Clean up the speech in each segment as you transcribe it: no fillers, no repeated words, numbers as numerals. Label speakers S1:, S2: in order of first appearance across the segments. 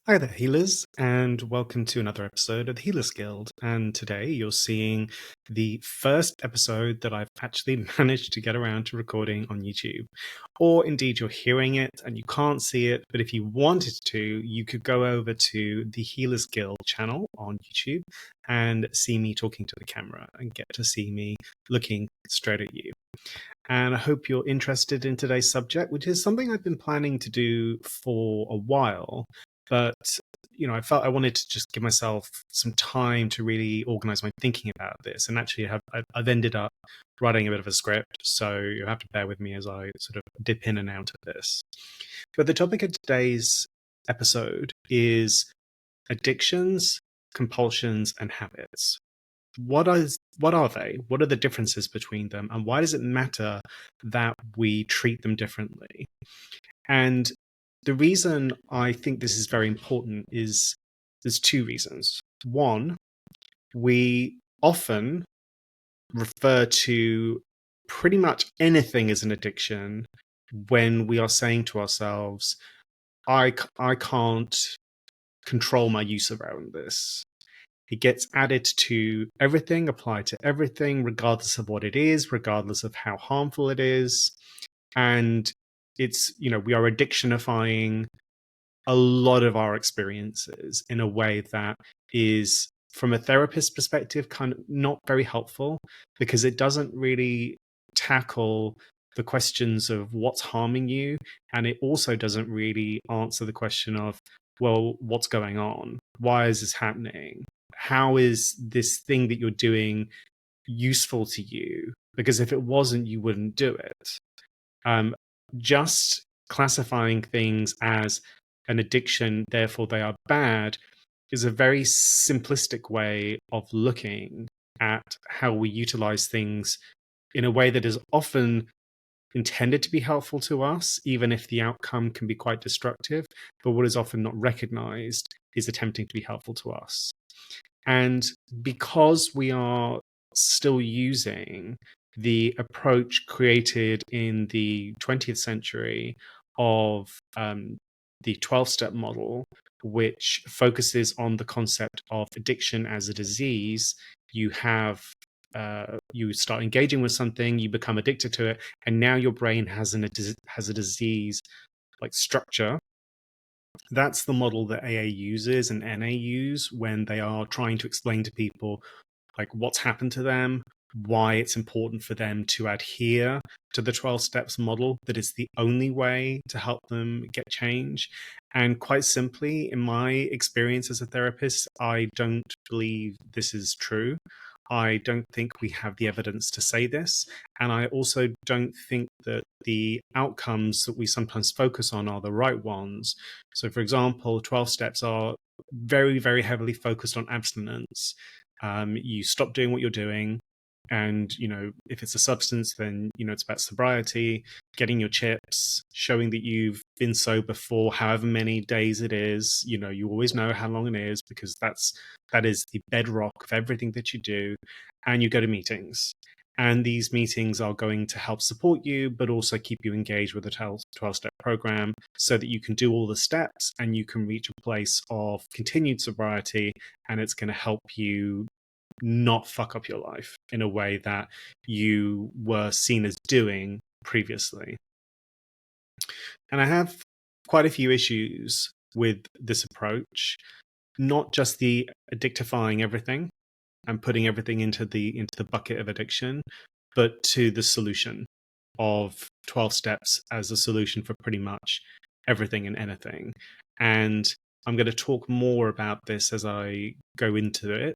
S1: Hi there, healers, and welcome to another episode of the Healers Guild. And today you're seeing the first episode that I've actually managed to get around to recording on YouTube. Or indeed, you're hearing it and you can't see it, but if you wanted to, you could go over to the Healers Guild channel on YouTube and see me talking to the camera and get to see me looking straight at you. And I hope you're interested in today's subject, which is something I've been planning to do for a while. But, I felt I wanted to just give myself some time to really organize my thinking about this. And actually, I've ended up writing a bit of a script. So you'll have to bear with me as I sort of dip in and out of this. But the topic of today's episode is addictions, compulsions, and habits. What are they? What are the differences between them? And why does it matter that we treat them differently? And the reason I think this is very important is there's two reasons. One, we often refer to pretty much anything as an addiction when we are saying to ourselves, I can't control my use around this. It gets added to everything, applied to everything, regardless of what it is, regardless of how harmful it is. And it's, we are addictionifying a lot of our experiences in a way that is, from a therapist perspective, kind of not very helpful because it doesn't really tackle the questions of what's harming you. And it also doesn't really answer the question of, well, what's going on? Why is this happening? How is this thing that you're doing useful to you? Because if it wasn't, you wouldn't do it. Just classifying things as an addiction, therefore they are bad, is a very simplistic way of looking at how we utilize things in a way that is often intended to be helpful to us, even if the outcome can be quite destructive. But what is often not recognized is attempting to be helpful to us. And because we are still using the approach created in the 20th century of the 12-step model, which focuses on the concept of addiction as a disease, you start engaging with something, you become addicted to it, and now your brain has a disease like structure. That's the model that AA uses and NA use when they are trying to explain to people like what's happened to them, why it's important for them to adhere to the 12 steps model, that it's the only way to help them get change. And quite simply, in my experience as a therapist, I don't believe this is true. I don't think we have the evidence to say this. And I also don't think that the outcomes that we sometimes focus on are the right ones. So, for example, 12 steps are very, very heavily focused on abstinence. You stop doing what you're doing. And, if it's a substance, then, it's about sobriety, getting your chips, showing that you've been sober for however many days it is. You always know how long it is because that is the bedrock of everything that you do. And you go to meetings. And these meetings are going to help support you, but also keep you engaged with the 12-step program so that you can do all the steps and you can reach a place of continued sobriety. And it's going to help you not fuck up your life in a way that you were seen as doing previously. And I have quite a few issues with this approach, not just the addictifying everything and putting everything into the bucket of addiction, but to the solution of 12 steps as a solution for pretty much everything and anything. And I'm going to talk more about this as I go into it.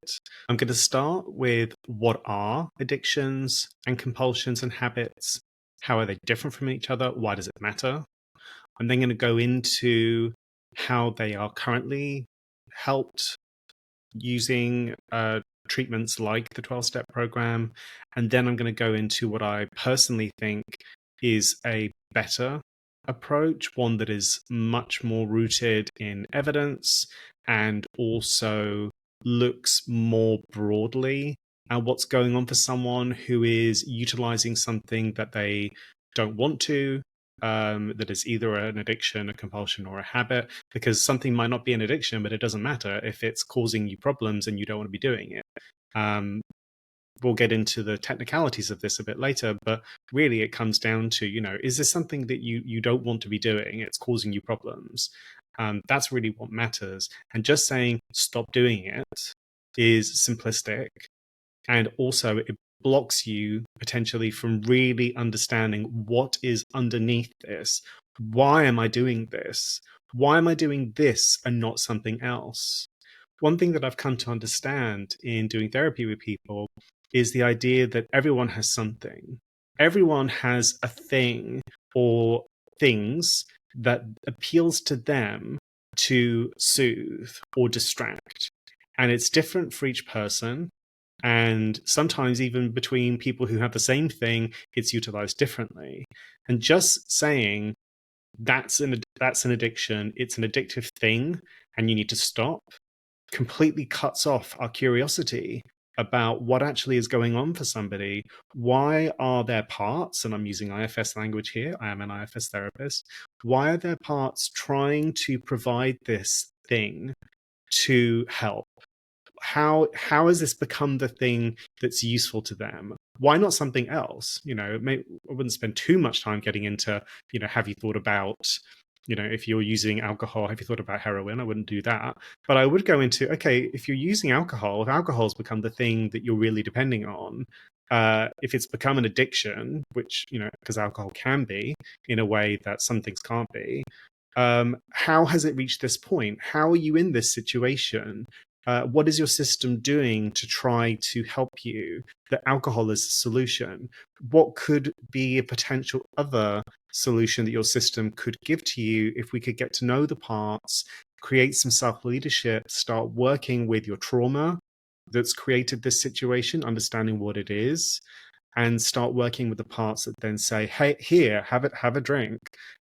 S1: I'm going to start with what are addictions and compulsions and habits? How are they different from each other? Why does it matter? I'm then going to go into how they are currently helped using treatments like the 12-step program. And then I'm going to go into what I personally think is a better approach, one that is much more rooted in evidence and also looks more broadly at what's going on for someone who is utilizing something that they don't want to, that is either an addiction, a compulsion, or a habit, because something might not be an addiction, but it doesn't matter if it's causing you problems and you don't want to be doing it. We'll get into the technicalities of this a bit later, but really it comes down to, is this something that you don't want to be doing? It's causing you problems. That's really what matters. And just saying stop doing it is simplistic, and also it blocks you potentially from really understanding what is underneath this. Why am I doing this? Why am I doing this and not something else? One thing that I've come to understand in doing therapy with people is the idea that everyone has something. Everyone has a thing or things that appeals to them to soothe or distract. And it's different for each person. And sometimes even between people who have the same thing, it's utilized differently. And just saying that's an addiction, it's an addictive thing, and you need to stop, completely cuts off our curiosity about what actually is going on for somebody. Why are their parts, and I'm using IFS language here, I am an IFS therapist, why are their parts trying to provide this thing to help? How has this become the thing that's useful to them? Why not something else? I wouldn't spend too much time getting into, have you thought about, if you're using alcohol, have you thought about heroin? I wouldn't do that. But I would go into, okay, if you're using alcohol, if alcohol's become the thing that you're really depending on, if it's become an addiction, which, because alcohol can be in a way that some things can't be, how has it reached this point? How are you in this situation? What is your system doing to try to help you? That alcohol is the solution. What could be a potential other solution that your system could give to you if we could get to know the parts, create some self-leadership, start working with your trauma that's created this situation, understanding what it is, and start working with the parts that then say, hey, here, have a drink.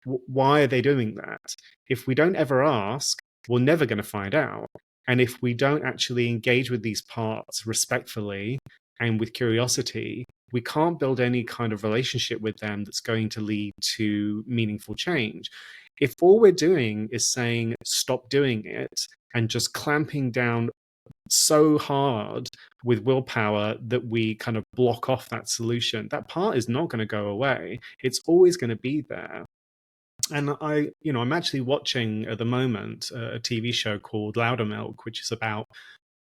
S1: Why are they doing that? If we don't ever ask, we're never going to find out. And if we don't actually engage with these parts respectfully and with curiosity, we can't build any kind of relationship with them that's going to lead to meaningful change. If all we're doing is saying, stop doing it, and just clamping down so hard with willpower that we kind of block off that solution, that part is not going to go away. It's always going to be there. And I'm actually watching at the moment a TV show called Loudermilk, which is about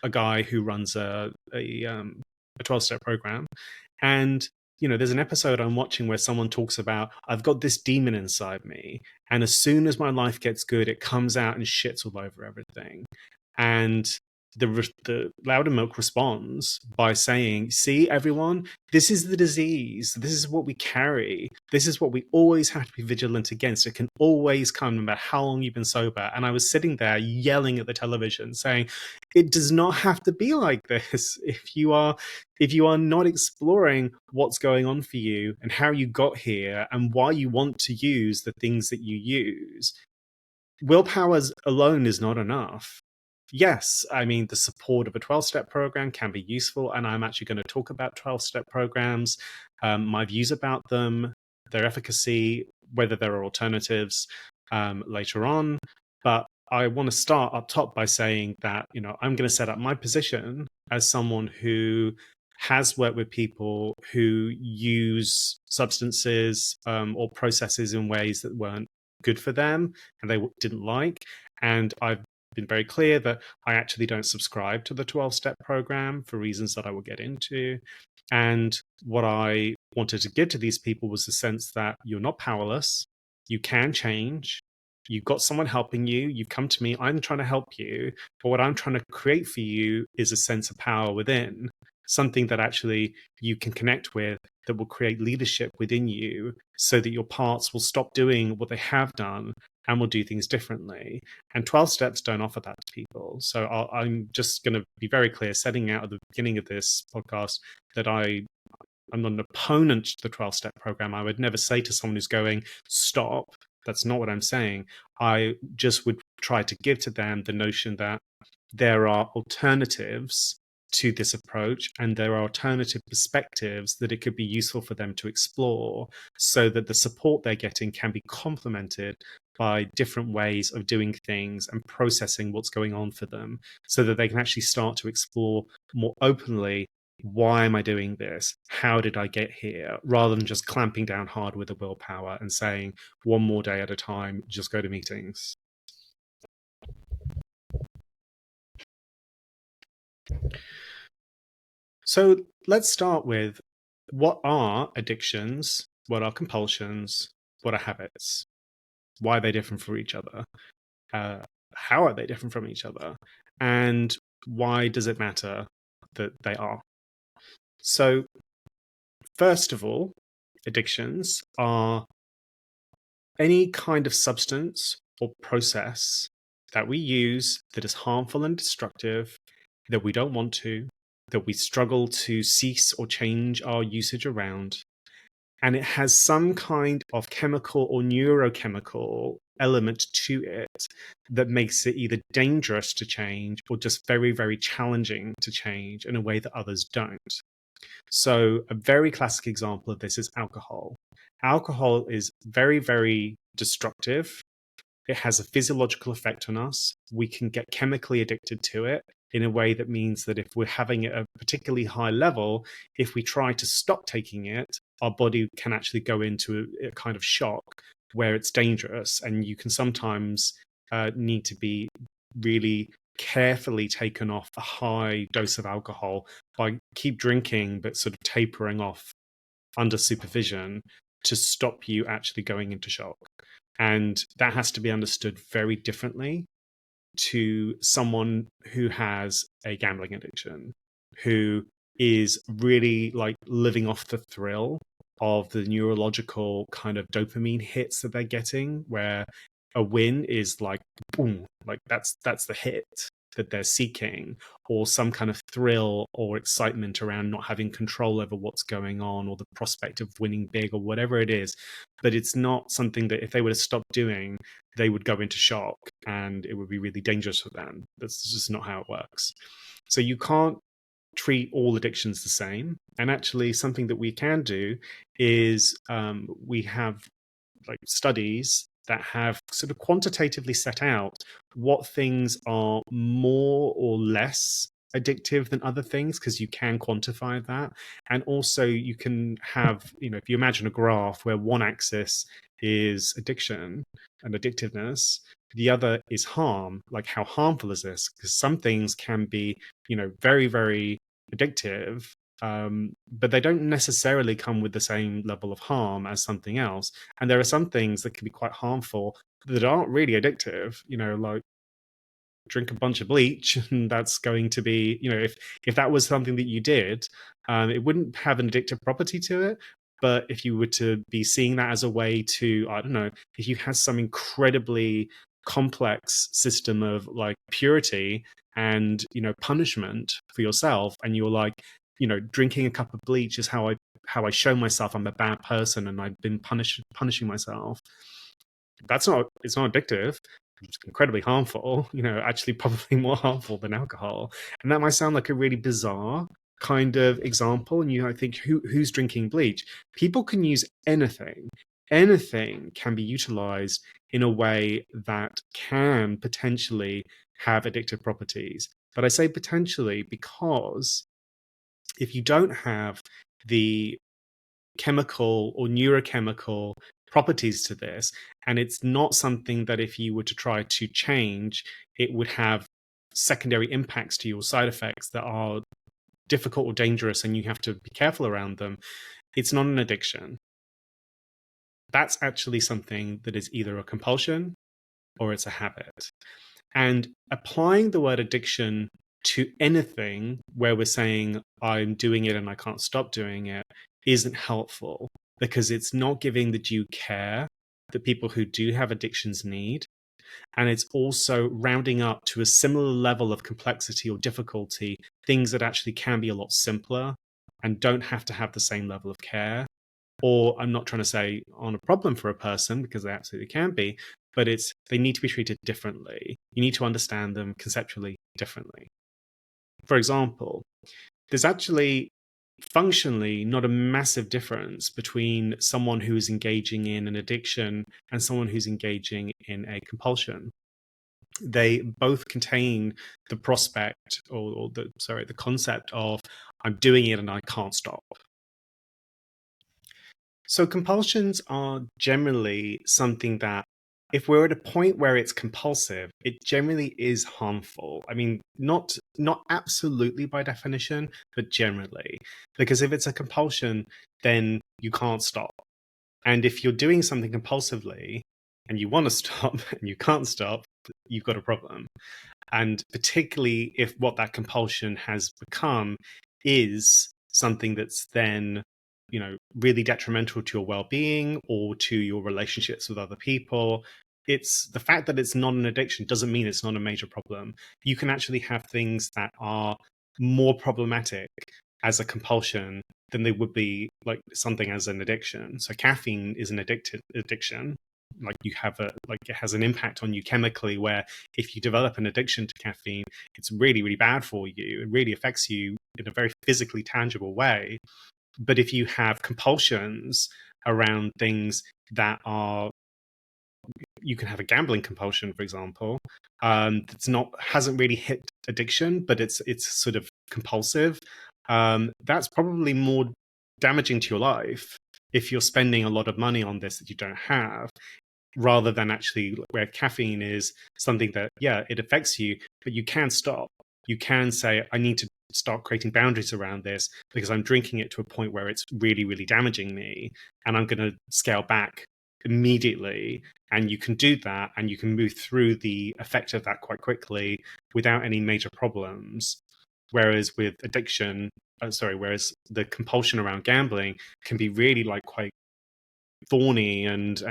S1: a guy who runs a 12-step program. And there's an episode I'm watching where someone talks about, I've got this demon inside me, and as soon as my life gets good, it comes out and shits all over everything. And the Loudermilk responds by saying, see, everyone, this is the disease. This is what we carry. This is what we always have to be vigilant against. It can always come no matter how long you've been sober. And I was sitting there yelling at the television saying, it does not have to be like this. If you are not exploring what's going on for you and how you got here and why you want to use the things that you use, willpower alone is not enough. Yes, I mean, the support of a 12-step program can be useful, and I'm actually going to talk about 12-step programs, my views about them, their efficacy, whether there are alternatives later on. But I want to start up top by saying that, I'm going to set up my position as someone who has worked with people who use substances or processes in ways that weren't good for them and they didn't like. And I've been very clear that I actually don't subscribe to the 12-step program for reasons that I will get into. And what I wanted to give to these people was the sense that you're not powerless, you can change, you've got someone helping you, you've come to me, I'm trying to help you, but what I'm trying to create for you is a sense of power within, something that actually you can connect with, that will create leadership within you so that your parts will stop doing what they have done and will do things differently. And 12 steps don't offer that to people. So I'm just going to be very clear, setting out at the beginning of this podcast, that I'm not an opponent to the 12-step program. I would never say to someone who's going, stop. That's not what I'm saying. I just would try to give to them the notion that there are alternatives to this approach, and there are alternative perspectives that it could be useful for them to explore, so that the support they're getting can be complemented by different ways of doing things and processing what's going on for them, so that they can actually start to explore more openly, why am I doing this? How did I get here? Rather than just clamping down hard with the willpower and saying, one more day at a time, just go to meetings. So let's start with, what are addictions? What are compulsions? What are habits? Why are they different from each other? How are they different from each other? And why does it matter that they are? So, first of all, addictions are any kind of substance or process that we use that is harmful and destructive, that we don't want to, that we struggle to cease or change our usage around. And it has some kind of chemical or neurochemical element to it that makes it either dangerous to change or just very, very challenging to change in a way that others don't. So, a very classic example of this is alcohol. Alcohol is very, very destructive. It has a physiological effect on us. We can get chemically addicted to it in a way that means that if we're having it at a particularly high level, if we try to stop taking it, our body can actually go into a kind of shock where it's dangerous. And you can sometimes need to be really carefully taken off a high dose of alcohol by keep drinking, but sort of tapering off under supervision to stop you actually going into shock. And that has to be understood very differently to someone who has a gambling addiction, who is really like living off the thrill of the neurological kind of dopamine hits that they're getting, where a win is like boom, like that's the hit that they're seeking, or some kind of thrill or excitement around not having control over what's going on, or the prospect of winning big, or whatever it is. But it's not something that if they were to stop doing, they would go into shock and it would be really dangerous for them. That's just not how it works. So you can't treat all addictions the same. And actually, something that we can do is we have like studies that have sort of quantitatively set out what things are more or less addictive than other things, because you can quantify that. And also you can have, if you imagine a graph where one axis is addiction and addictiveness, the other is harm, like how harmful is this? Because some things can be, very, very addictive, but they don't necessarily come with the same level of harm as something else. And there are some things that can be quite harmful that aren't really addictive, like drink a bunch of bleach, and that's going to be, if that was something that you did, it wouldn't have an addictive property to it. But if you were to be seeing that as a way to, I don't know, if you had some incredibly complex system of like purity and, punishment for yourself, and you're like, drinking a cup of bleach is how I show myself I'm a bad person and I've been punishing myself. It's not addictive. It's incredibly harmful, actually probably more harmful than alcohol. And that might sound like a really bizarre kind of example. And I think, who's drinking bleach? People can use anything. Anything can be utilized in a way that can potentially have addictive properties. But I say potentially because if you don't have the chemical or neurochemical properties to this, and it's not something that if you were to try to change, it would have secondary impacts to your side effects that are difficult or dangerous, and you have to be careful around them, it's not an addiction. That's actually something that is either a compulsion or it's a habit. And applying the word addiction to anything where we're saying I'm doing it and I can't stop doing it isn't helpful, because it's not giving the due care that people who do have addictions need. And it's also rounding up to a similar level of complexity or difficulty things that actually can be a lot simpler and don't have to have the same level of care. Or I'm not trying to say on a problem for a person, because they absolutely can be, but they need to be treated differently. You need to understand them conceptually differently. For example, there's actually functionally not a massive difference between someone who is engaging in an addiction and someone who's engaging in a compulsion. They both contain the prospect or the concept of I'm doing it and I can't stop. So compulsions are generally something that if we're at a point where it's compulsive, it generally is harmful. I mean, not absolutely by definition, but generally. Because if it's a compulsion, then you can't stop. And if you're doing something compulsively and you want to stop and you can't stop, you've got a problem. And particularly if what that compulsion has become is something that's then, really detrimental to your well-being or to your relationships with other people. It's the fact that it's not an addiction doesn't mean it's not a major problem. You can actually have things that are more problematic as a compulsion than they would be like something as an addiction. So caffeine is an addiction. Like it has an impact on you chemically, where if you develop an addiction to caffeine, it's really, really bad for you. It really affects you in a very physically tangible way. But if you have compulsions around things that are, you can have a gambling compulsion, for example, that's not hasn't really hit addiction, but it's sort of compulsive. That's probably more damaging to your life if you're spending a lot of money on this that you don't have, rather than actually where caffeine is something that, yeah, it affects you, but you can stop. You can say, I need to start creating boundaries around this because I'm drinking it to a point where it's really, really damaging me, and I'm going to scale back immediately. And you can do that, and you can move through the effect of that quite quickly without any major problems. Whereas with addiction, whereas the compulsion around gambling can be really like quite thorny and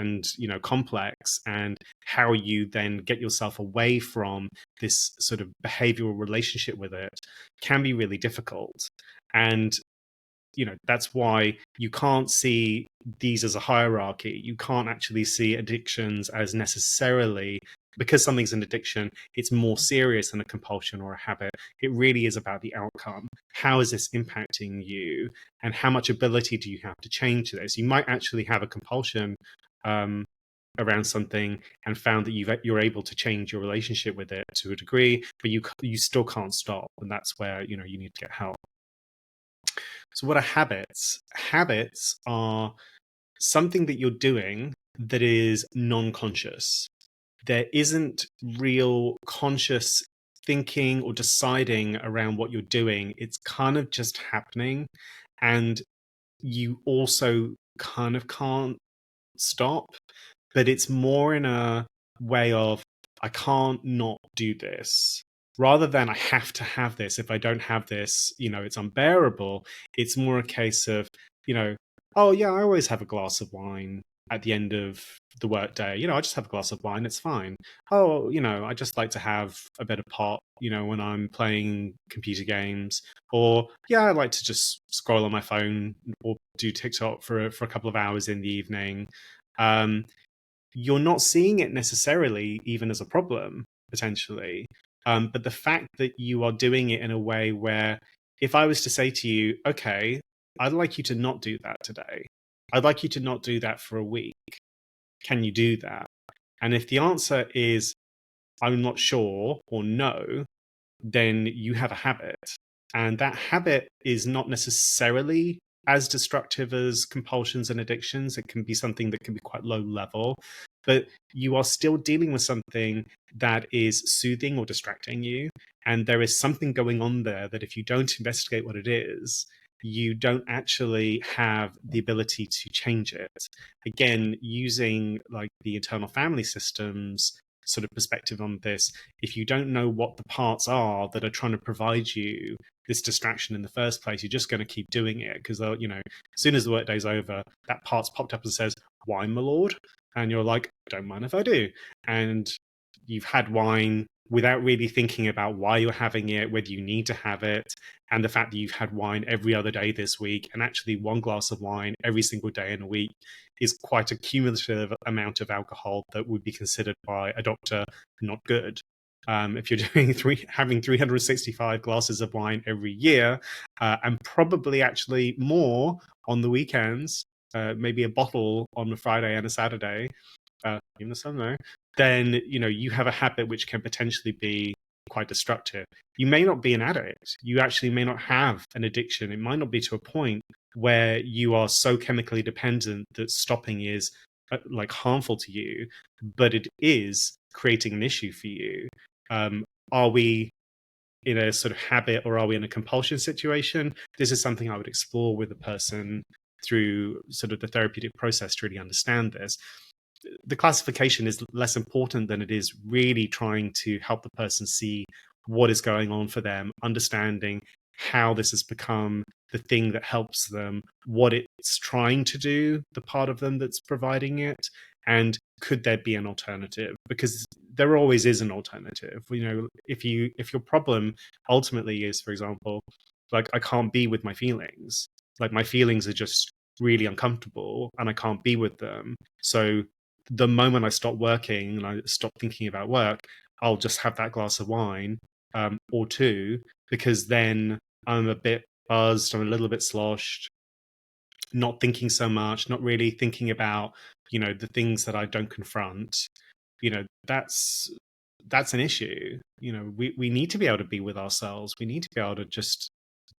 S1: complex, and how you then get yourself away from this sort of behavioral relationship with it can be really difficult. And that's why you can't see these as a hierarchy. You can't actually see addictions as necessarily, because something's an addiction, it's more serious than a compulsion or a habit. It really is about the outcome. How is this impacting you? And how much ability do you have to change this? You might actually have a compulsion around something and found that you're able to change your relationship with it to a degree, but you still can't stop. And that's where, you need to get help. So what are habits? Habits are something that you're doing that is non-conscious. There isn't real conscious thinking or deciding around what you're doing. It's kind of just happening. And you also kind of can't stop, but it's more in a way of, I can't not do this. Rather than I have to have this. If I don't have this, it's unbearable. It's more a case of, oh yeah, I always have a glass of wine at the end of the workday. I just have a glass of wine. It's fine. Oh, I just like to have a bit of pot, when I'm playing computer games. Or yeah, I like to just scroll on my phone or do TikTok for a couple of hours in the evening. You're not seeing it necessarily even as a problem, potentially. But the fact that you are doing it in a way where, if I was to say to you, okay, I'd like you to not do that today. I'd like you to not do that for a week. Can you do that? And if the answer is, I'm not sure or no, then you have a habit. And that habit is not necessarily as destructive as compulsions and addictions. It can be something that can be quite low level, but you are still dealing with something that is soothing or distracting you. And there is something going on there that if you don't investigate what it is, you don't actually have the ability to change it. Again, using like the internal family systems sort of perspective on this, if you don't know what the parts are that are trying to provide you this distraction in the first place, you're just going to keep doing it because as soon as the workday's over, that part's popped up and says, wine, my lord, and you're like, don't mind if I do. And you've had wine without really thinking about why you're having it, whether you need to have it, and the fact that you've had wine every other day this week. And actually one glass of wine every single day in a week is quite a cumulative amount of alcohol that would be considered by a doctor not good. If you're having 365 glasses of wine every year, and probably actually more on the weekends, maybe a bottle on a Friday and a Saturday, even a Sunday, then you have a habit which can potentially be quite destructive. You may not be an addict. You actually may not have an addiction. It might not be to a point where you are so chemically dependent that stopping is like harmful to you, but it is creating an issue for you. Are we in a sort of habit, or are we in a compulsion situation? This is something I would explore with a person through sort of the therapeutic process to really understand this. The classification is less important than it is really trying to help the person see what is going on for them, understanding how this has become the thing that helps them, what it's trying to do, the part of them that's providing it, and could there be an alternative? Because there always is an alternative. If your problem ultimately is, for example, like, I can't be with my feelings, like my feelings are just really uncomfortable and I can't be with them. So the moment I stop working and I stop thinking about work, I'll just have that glass of wine, or two, because then I'm a bit buzzed, I'm a little bit sloshed, not thinking so much, not really thinking about, the things that I don't confront. That's an issue. We need to be able to be with ourselves. We need to be able to just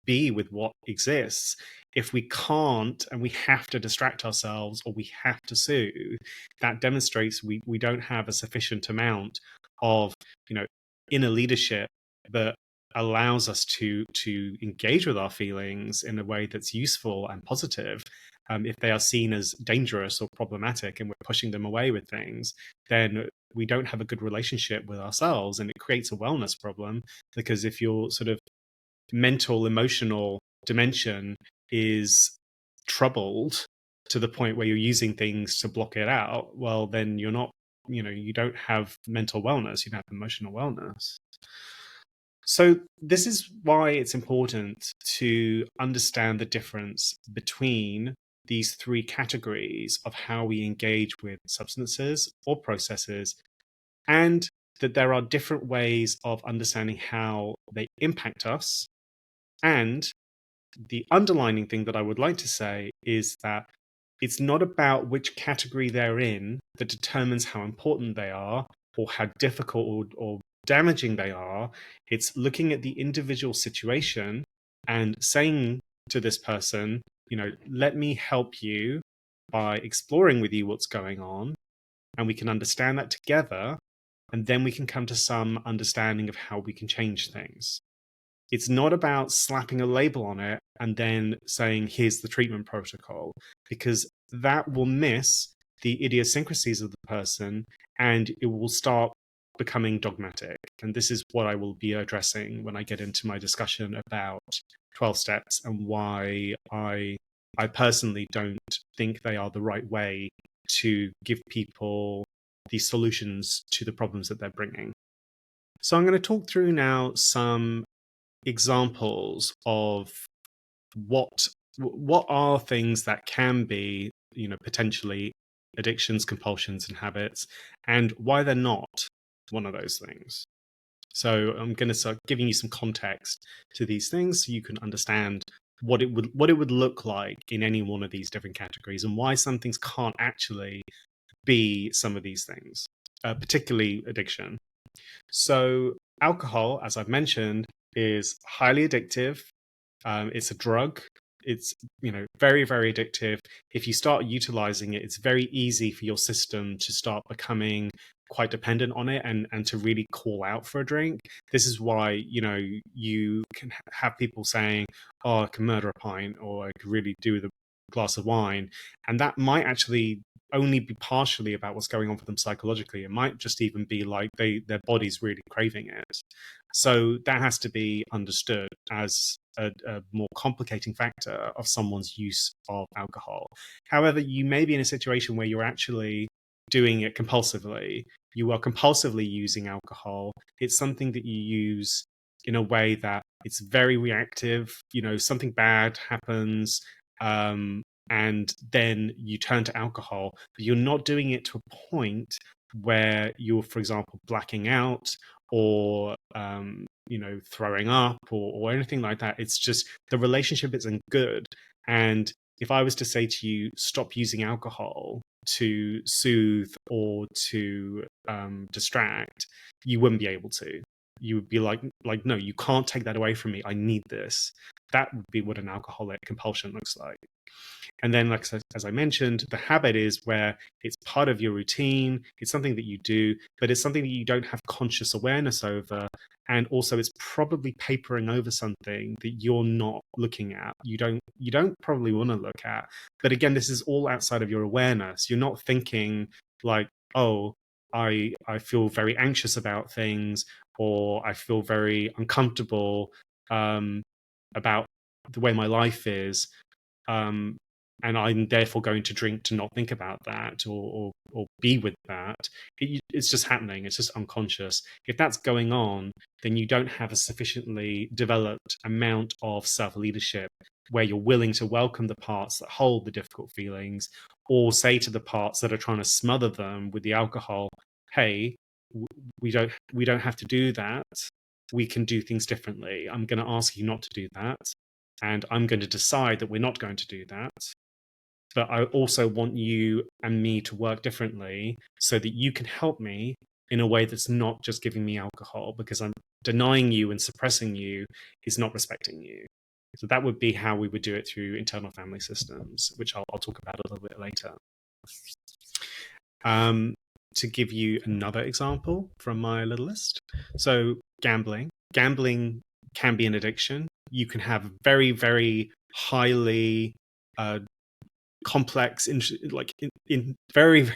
S1: be with what exists. If we can't, and we have to distract ourselves, or we have to soothe, that demonstrates we don't have a sufficient amount of inner leadership that allows us to engage with our feelings in a way that's useful and positive. If they are seen as dangerous or problematic and we're pushing them away with things, then we don't have a good relationship with ourselves, and it creates a wellness problem. Because if your sort of mental, emotional dimension is troubled to the point where you're using things to block it out, well, then you're not, you don't have mental wellness, you don't have emotional wellness. So this is why it's important to understand the difference between these three categories of how we engage with substances or processes, and that there are different ways of understanding how they impact us. And the underlining thing that I would like to say is that it's not about which category they're in that determines how important they are, or how difficult or damaging they are. It's looking at the individual situation and saying to this person, let me help you by exploring with you what's going on, and we can understand that together, and then we can come to some understanding of how we can change things. It's not about slapping a label on it and then saying, here's the treatment protocol, because that will miss the idiosyncrasies of the person and it will start becoming dogmatic. And this is what I will be addressing when I get into my discussion about 12 steps and why I personally don't think they are the right way to give people the solutions to the problems that they're bringing. So I'm going to talk through now some examples of what are things that can be, potentially addictions, compulsions, and habits, and why they're not one of those things. So I'm going to start giving you some context to these things so you can understand what it would look like in any one of these different categories, and why some things can't actually be some of these things, particularly addiction. So alcohol, as I've mentioned, is highly addictive. It's a drug. It's very, very addictive. If you start utilizing it, it's very easy for your system to start becoming quite dependent on it, and to really call out for a drink. This is why you can have people saying, "Oh, I can murder a pint," or "I could really do with a glass of wine," and that might actually only be partially about what's going on for them psychologically. It might just even be like their body's really craving it. So that has to be understood as a more complicating factor of someone's use of alcohol. However, you may be in a situation where you're actually doing it compulsively. You are compulsively using alcohol. It's something that you use in a way that it's very reactive. Something bad happens, and then you turn to alcohol, but you're not doing it to a point where you're, for example, blacking out or throwing up or anything like that. It's just the relationship isn't good. And if I was to say to you, stop using alcohol to soothe or to distract, you wouldn't be able to. You would be like, no, you can't take that away from me. I need this. That would be what an alcoholic compulsion looks like. And then, like as I mentioned, the habit is where it's part of your routine. It's something that you do, but it's something that you don't have conscious awareness over. And also, it's probably papering over something that you're not looking at. You don't probably want to look at. But again, this is all outside of your awareness. You're not thinking like, oh, I feel very anxious about things, or I feel very uncomfortable about the way my life is. Um, and I'm therefore going to drink to not think about that or be with that. It's just happening. It's just unconscious. If that's going on, then you don't have a sufficiently developed amount of self-leadership where you're willing to welcome the parts that hold the difficult feelings, or say to the parts that are trying to smother them with the alcohol, hey, we don't have to do that. We can do things differently. I'm going to ask you not to do that. And I'm going to decide that we're not going to do that. But I also want you and me to work differently so that you can help me in a way that's not just giving me alcohol, because I'm denying you and suppressing you is not respecting you. So that would be how we would do it through internal family systems, which I'll talk about a little bit later. To give you another example from my little list. So gambling. Gambling can be an addiction. You can have very, very highly complex, in very,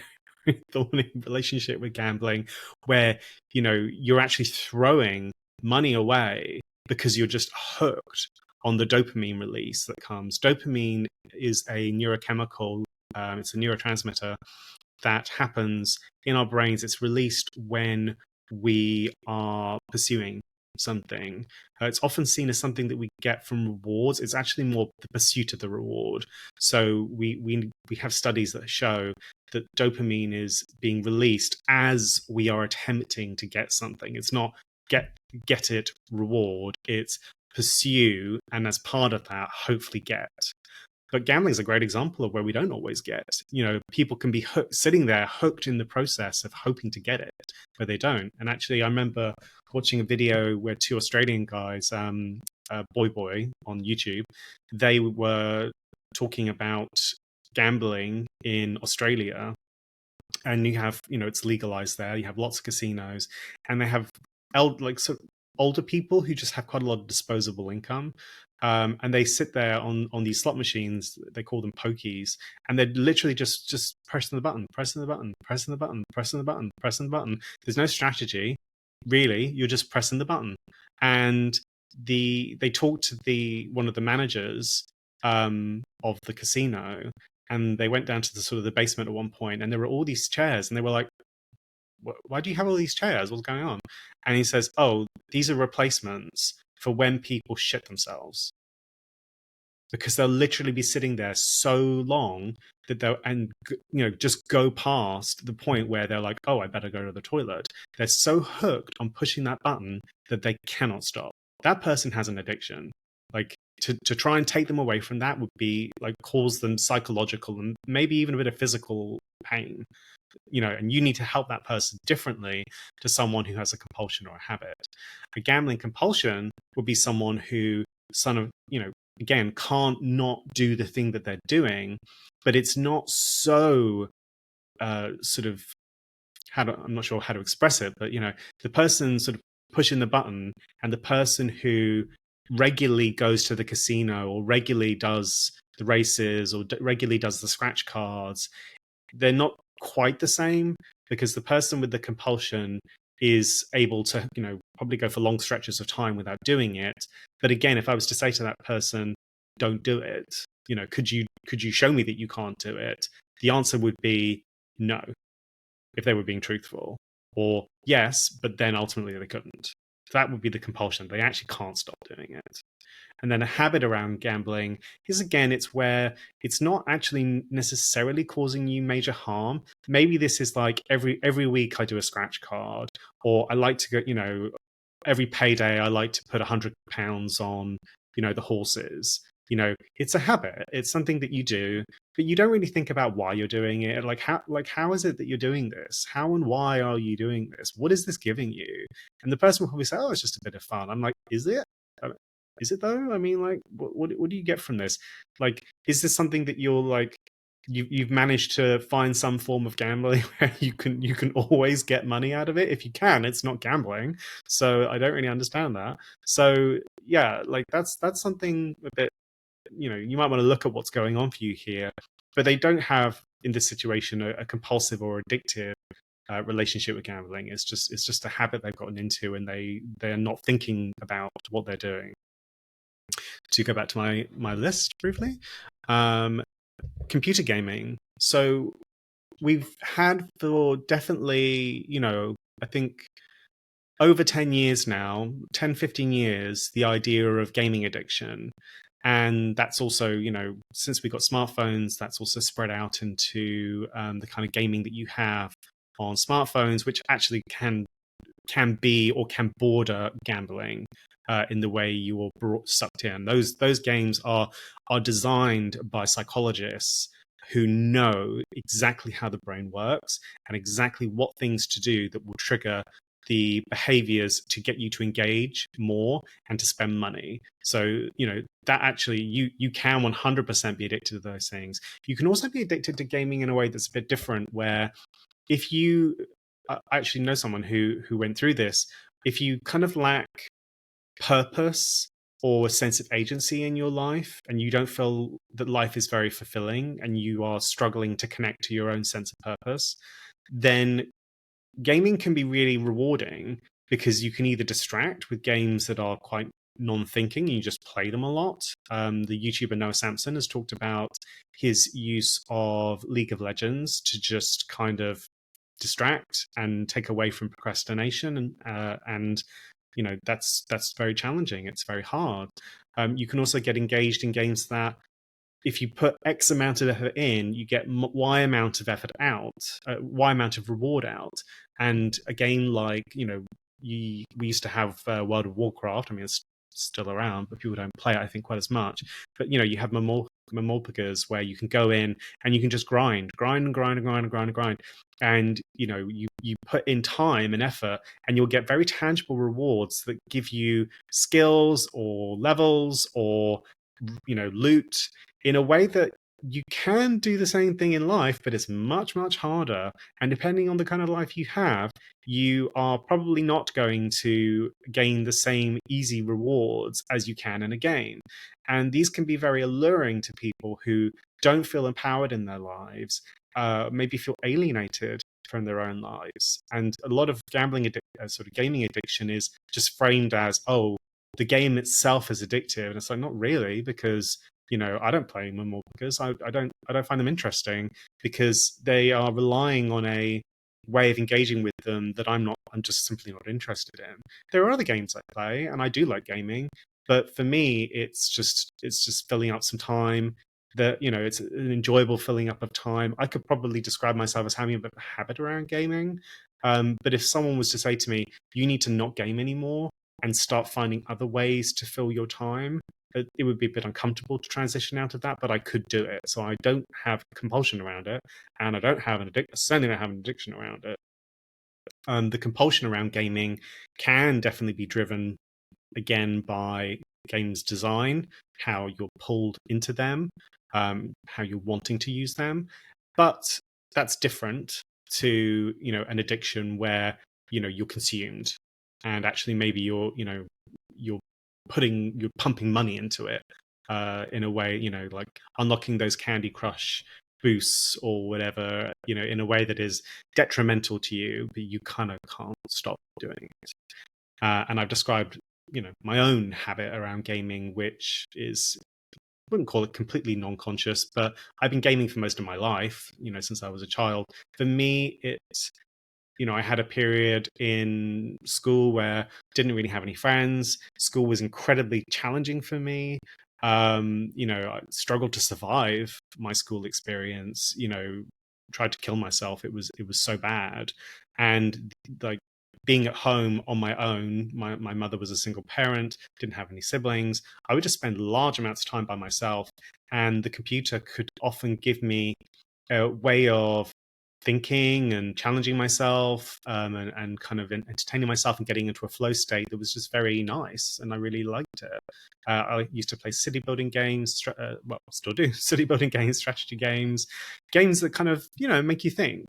S1: very thorny relationship with gambling, where you're actually throwing money away because you're just hooked on the dopamine release that comes. Dopamine is a neurochemical. It's a neurotransmitter that happens in our brains. It's released when we are pursuing something. It's often seen as something that we get from rewards. It's actually more the pursuit of the reward. So we have studies that show that dopamine is being released as we are attempting to get something. It's not get it reward. It's pursue, and as part of that, hopefully get. But gambling is a great example of where we don't always get. People can be sitting there hooked in the process of hoping to get it, but they don't. And actually, I remember watching a video where two Australian guys, Boy on YouTube, they were talking about gambling in Australia. And you have, it's legalized there. You have lots of casinos, and they have sort of older people who just have quite a lot of disposable income. And they sit there on these slot machines. They call them pokies, and they're literally just pressing the button, pressing the button, pressing the button, pressing the button, pressing the button. There's no strategy, really. You're just pressing the button. And they talked to one of the managers of the casino, and they went down to the sort of the basement at one point, and there were all these chairs, and they were like, why do you have all these chairs? What's going on? And he says, oh, these are replacements for when people shit themselves. Because they'll literally be sitting there so long that just go past the point where they're like, oh, I better go to the toilet. They're so hooked on pushing that button that they cannot stop. That person has an addiction. Like, to try and take them away from that would be like cause them psychological and maybe even a bit of physical pain. And you need to help that person differently to someone who has a compulsion or a habit. A gambling compulsion would be someone who again, can't not do the thing that they're doing, but it's not so sort of I'm not sure how to express it, but the person sort of pushing the button and the person who regularly goes to the casino or regularly does the races or regularly does the scratch cards, they're not quite the same, because the person with the compulsion is able to probably go for long stretches of time without doing it. But again, if I was to say to that person, don't do it, could you show me that you can't do it, the answer would be no, if they were being truthful, or yes, but then ultimately they couldn't. That would be the compulsion. They actually can't stop doing it. And then a habit around gambling is, again, it's where it's not actually necessarily causing you major harm. Maybe this is like every week I do a scratch card, or I like to go, every payday I like to put £100 on, the horses. It's a habit. It's something that you do, but you don't really think about why you're doing it. How is it that you're doing this? How and why are you doing this? What is this giving you? And the person will probably say, "Oh, it's just a bit of fun." I'm like, "Is it? Is it though? I mean, like, what do you get from this? Like, is this something that you're like you've managed to find some form of gambling where you can always get money out of it? If you can, it's not gambling. So I don't really understand that. So yeah, like that's something a bit, you might want to look at what's going on for you here. But they don't have in this situation a compulsive or addictive relationship with gambling. It's just a habit they've gotten into, and they're not thinking about what they're doing. To go back to my list briefly, um, computer gaming. So we've had for definitely, I think over 10 years now, 10, 15 years, the idea of gaming addiction. And that's also, since we got smartphones, that's also spread out into the kind of gaming that you have on smartphones, which actually can be or can border gambling in the way you are sucked in. Those games are designed by psychologists who know exactly how the brain works and exactly what things to do that will trigger the behaviors to get you to engage more and to spend money. So, that actually you can 100% be addicted to those things. You can also be addicted to gaming in a way that's a bit different, where if you I actually know someone who went through this. If you kind of lack purpose or a sense of agency in your life, and you don't feel that life is very fulfilling, and you are struggling to connect to your own sense of purpose, then gaming can be really rewarding, because you can either distract with games that are quite non-thinking, you just play them a lot. The YouTuber Noah Samson has talked about his use of League of Legends to just kind of distract and take away from procrastination, and that's very challenging. It's very hard. You can also get engaged in games that, if you put X amount of effort in, you get Y amount of effort out, Y amount of reward out. And a game like, we used to have World of Warcraft. I mean, it's still around, but people don't play it, I think, quite as much. But, you have Mamorpagas, where you can go in and you can just grind and grind and grind and grind and grind. And, you put in time and effort, and you'll get very tangible rewards that give you skills or levels or, loot, in a way that you can do the same thing in life, but it's much, much harder. And depending on the kind of life you have, you are probably not going to gain the same easy rewards as you can in a game. And these can be very alluring to people who don't feel empowered in their lives, maybe feel alienated from their own lives. And a lot of sort of gaming addiction is just framed as, oh, the game itself is addictive. And it's like, not really, because I don't play them more because I don't find them interesting, because they are relying on a way of engaging with them that I'm just simply not interested in. There are other games I play, and I do like gaming, but for me, it's just filling up some time. That, it's an enjoyable filling up of time. I could probably describe myself as having a bit of a habit around gaming. But if someone was to say to me, you need to not game anymore and start finding other ways to fill your time, it would be a bit uncomfortable to transition out of that, but I could do it. So I don't have compulsion around it, and I don't have certainly don't have an addiction around it. The compulsion around gaming can definitely be driven, again, by games design, how you're pulled into them, how you're wanting to use them. But that's different to, an addiction where, you're consumed, and actually maybe you're pumping money into it, in a way, like unlocking those Candy Crush boosts or whatever, in a way that is detrimental to you, but you kind of can't stop doing it. And I've described, my own habit around gaming, which is, I wouldn't call it completely non-conscious, but I've been gaming for most of my life, since I was a child. For me, I had a period in school where I didn't really have any friends. School was incredibly challenging for me. I struggled to survive my school experience. Tried to kill myself. It was so bad, and like being at home on my own. My mother was a single parent, didn't have any siblings. I would just spend large amounts of time by myself, and the computer could often give me a way of thinking and challenging myself, and kind of entertaining myself and getting into a flow state that was just very nice, and I really liked it. I used to play city building games, well, still do city building games, strategy games that kind of make you think,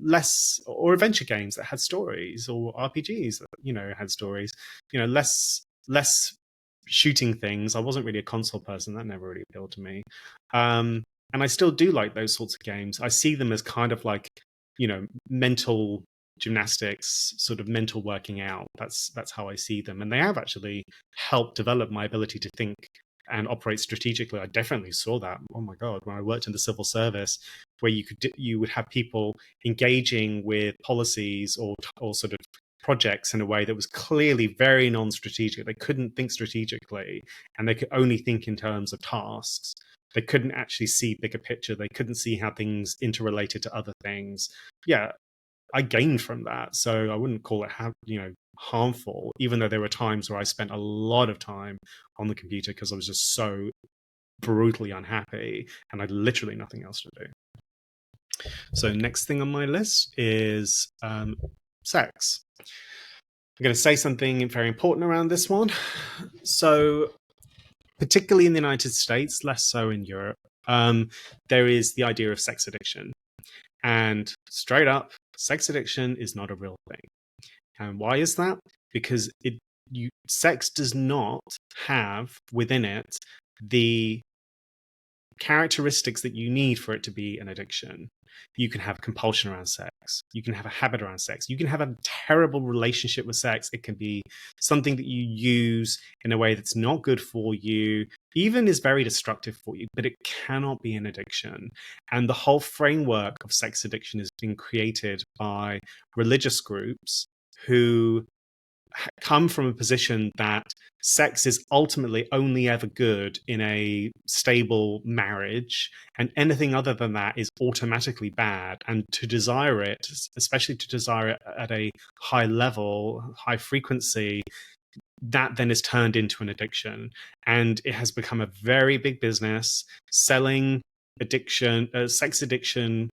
S1: less, or adventure games that had stories, or RPGs that had stories, less shooting things. I wasn't really a console person; that never really appealed to me. And I still do like those sorts of games. I see them as kind of like, mental gymnastics, sort of mental working out. That's how I see them, and they have actually helped develop my ability to think and operate strategically. I definitely saw that. Oh my god, when I worked in the civil service, where you would have people engaging with policies or sort of projects in a way that was clearly very non-strategic. They couldn't think strategically, and they could only think in terms of tasks. They couldn't actually see bigger picture. They couldn't see how things interrelated to other things. Yeah, I gained from that. So I wouldn't call it harmful, even though there were times where I spent a lot of time on the computer because I was just so brutally unhappy and I had literally nothing else to do. So next thing on my list is sex. I'm going to say something very important around this one. So particularly in the United States, less so in Europe, there is the idea of sex addiction. And straight up, sex addiction is not a real thing. And why is that? Because sex does not have within it the characteristics that you need for it to be an addiction. You can have compulsion around sex. You can have a habit around sex. You can have a terrible relationship with sex. It can be something that you use in a way that's not good for you, even is very destructive for you, but it cannot be an addiction. And the whole framework of sex addiction has been created by religious groups who come from a position that sex is ultimately only ever good in a stable marriage, and anything other than that is automatically bad. And to desire it, especially to desire it at a high level, high frequency, that then is turned into an addiction. And it has become a very big business selling sex addiction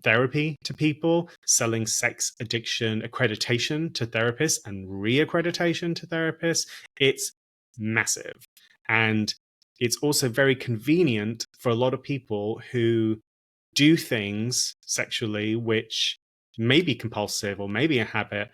S1: therapy to people, selling sex addiction accreditation to therapists and re-accreditation to therapists. It's massive. And it's also very convenient for a lot of people who do things sexually which may be compulsive or maybe a habit,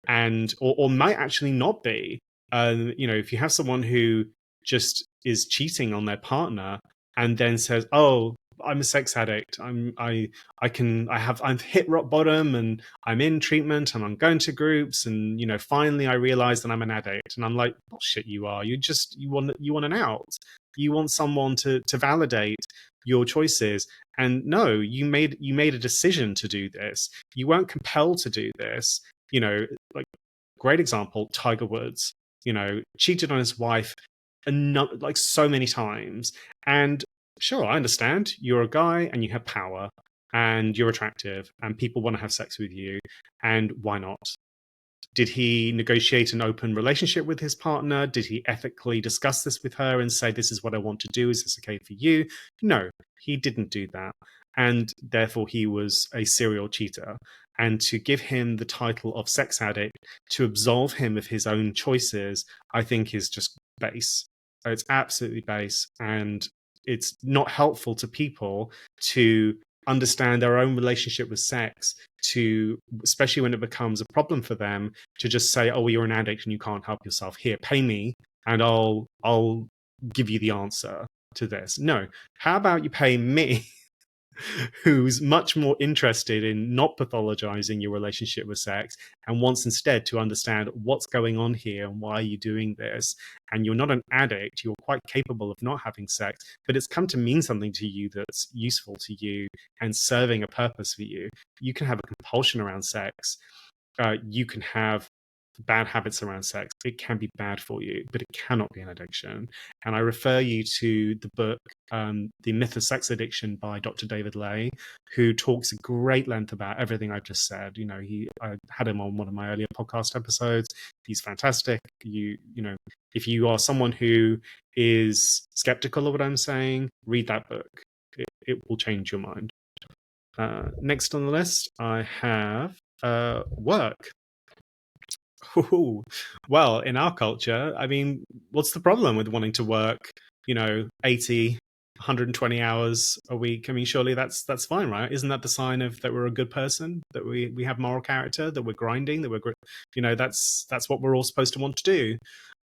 S1: and or might actually not be. If you have someone who just is cheating on their partner and then says, "Oh, I'm a sex addict. I've hit rock bottom and I'm in treatment and I'm going to groups and finally I realize that I'm an addict." And I'm like, "Bullshit, you are. You want an out. You want someone to validate your choices. And no, you made a decision to do this. You weren't compelled to do this." Like, great example, Tiger Woods, cheated on his wife like so many times. And sure, I understand. You're a guy and you have power and you're attractive and people want to have sex with you. And why not? Did he negotiate an open relationship with his partner? Did he ethically discuss this with her and say, "This is what I want to do. Is this okay for you?" No, he didn't do that. And therefore, he was a serial cheater. And to give him the title of sex addict, to absolve him of his own choices, I think is just base. It's absolutely base. And it's not helpful to people to understand their own relationship with sex, to, especially when it becomes a problem for them, to just say, "Oh, well, you're an addict and you can't help yourself. Here, pay me and I'll give you the answer to this." No. How about you pay me who's much more interested in not pathologizing your relationship with sex and wants instead to understand what's going on here and why are you doing this. And you're not an addict, you're quite capable of not having sex, but it's come to mean something to you that's useful to you and serving a purpose for you. You can have a compulsion around sex. You can have bad habits around sex. It can be bad for you, but it cannot be an addiction. And I refer you to the book, The Myth of Sex Addiction by Dr. David Ley, who talks at great length about everything I've just said. You know, I had him on one of my earlier podcast episodes. He's fantastic. You know, if you are someone who is skeptical of what I'm saying, read that book. It will change your mind. Next on the list, I have work. Ooh. Well, in our culture, I mean, what's the problem with wanting to work, 80, 120 hours a week? I mean, surely that's fine, right? Isn't that the sign of that we're a good person, that we have moral character, that we're grinding, that that's what we're all supposed to want to do.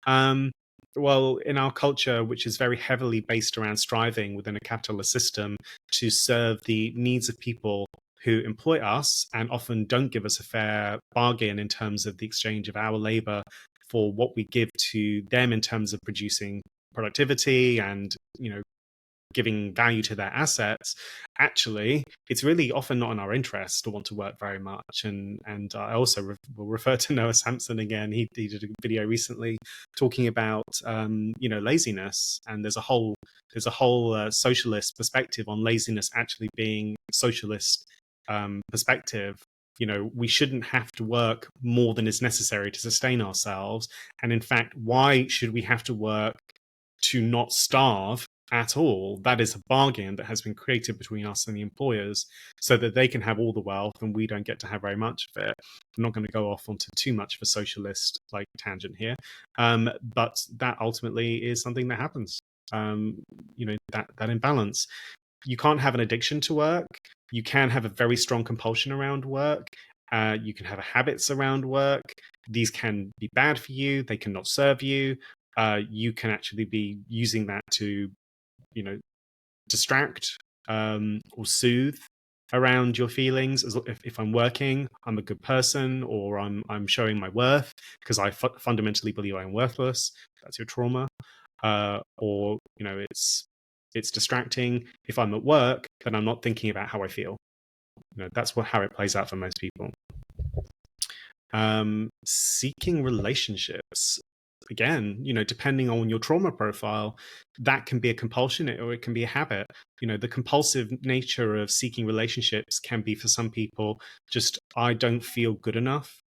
S1: Um, well, in our culture, which is very heavily based around striving within a capitalist system to serve the needs of people who employ us and often don't give us a fair bargain in terms of the exchange of our labor for what we give to them in terms of producing productivity and giving value to their assets. Actually, it's really often not in our interest to want to work very much. And I also will refer to Noah Sampson again. He did a video recently talking about laziness, and there's a whole socialist perspective on laziness actually being socialist perspective. We shouldn't have to work more than is necessary to sustain ourselves. And in fact, why should we have to work to not starve at all? That is a bargain that has been created between us and the employers so that they can have all the wealth and we don't get to have very much of it. I'm not going to go off onto too much of a socialist tangent here, but that ultimately is something that happens. That imbalance. You can't have an addiction to work. You can have a very strong compulsion around work. You can have habits around work. These can be bad for you. They cannot serve you. You can actually be using that to, distract or soothe around your feelings. As if I'm working, I'm a good person, or I'm showing my worth because I fundamentally believe I'm worthless. That's your trauma. Or it's distracting. If I'm at work, then I'm not thinking about how I feel. That's how it plays out for most people. Seeking relationships. Again, depending on your trauma profile, that can be a compulsion or it can be a habit. The compulsive nature of seeking relationships can be for some people just, I don't feel good enough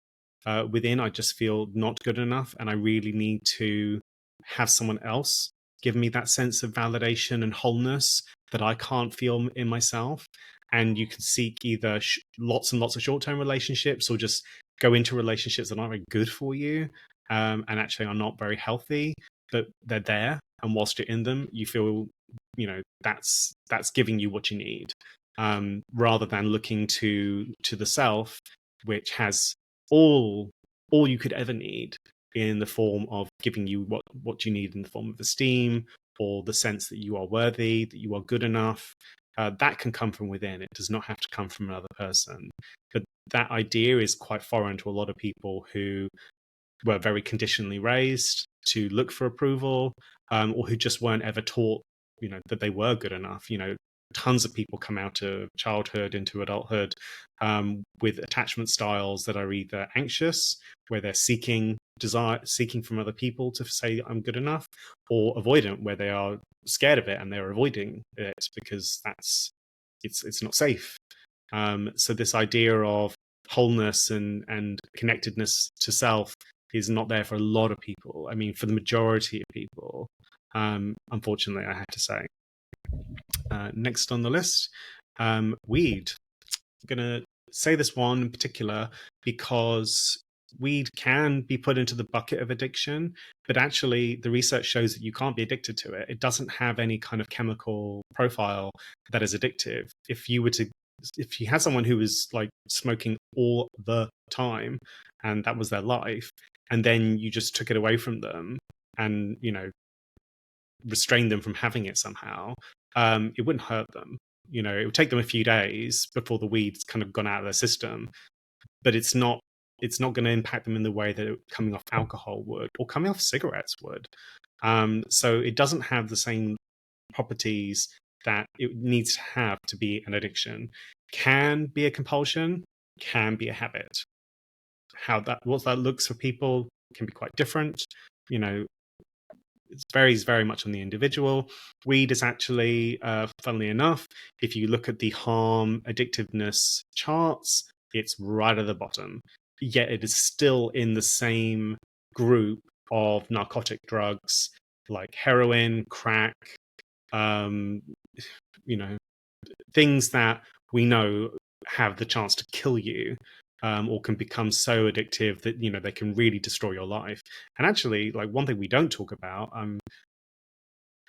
S1: within, I just feel not good enough, and I really need to have someone else give me that sense of validation and wholeness that I can't feel in myself. And you can seek either lots and lots of short-term relationships or just go into relationships that aren't very good for you and actually are not very healthy, but they're there. And whilst you're in them, you feel, that's giving you what you need, rather than looking to the self, which has all you could ever need in the form of giving you what you need in the form of esteem or the sense that you are worthy, that you are good enough. That can come from within. It does not have to come from another person. But that idea is quite foreign to a lot of people who were very conditionally raised to look for approval, or who just weren't ever taught, that they were good enough. Tons of people come out of childhood into adulthood with attachment styles that are either anxious, where they're seeking from other people to say I'm good enough, or avoidant, where they are scared of it and they're avoiding it because it's not safe. So this idea of wholeness and connectedness to self is not there for a lot of people. I mean, for the majority of people, unfortunately, I have to say. Next on the list, weed. I'm going to say this one in particular because weed can be put into the bucket of addiction, but actually the research shows that you can't be addicted to it. It doesn't have any kind of chemical profile that is addictive. If you had someone who was smoking all the time and that was their life, and then you just took it away from them and restrained them from having it somehow, it wouldn't hurt them. It would take them a few days before the weed's kind of gone out of their system, but it's not going to impact them in the way that coming off alcohol would, or coming off cigarettes would. So it doesn't have the same properties that it needs to have to be an addiction. Can be a compulsion, can be a habit. What that looks for people can be quite different. It varies very much on the individual. Weed is actually, funnily enough, if you look at the harm addictiveness charts, it's right at the bottom. Yet it is still in the same group of narcotic drugs like heroin, crack, um, things that we know have the chance to kill you, or can become so addictive that they can really destroy your life. And actually, like, one thing we don't talk about, I'm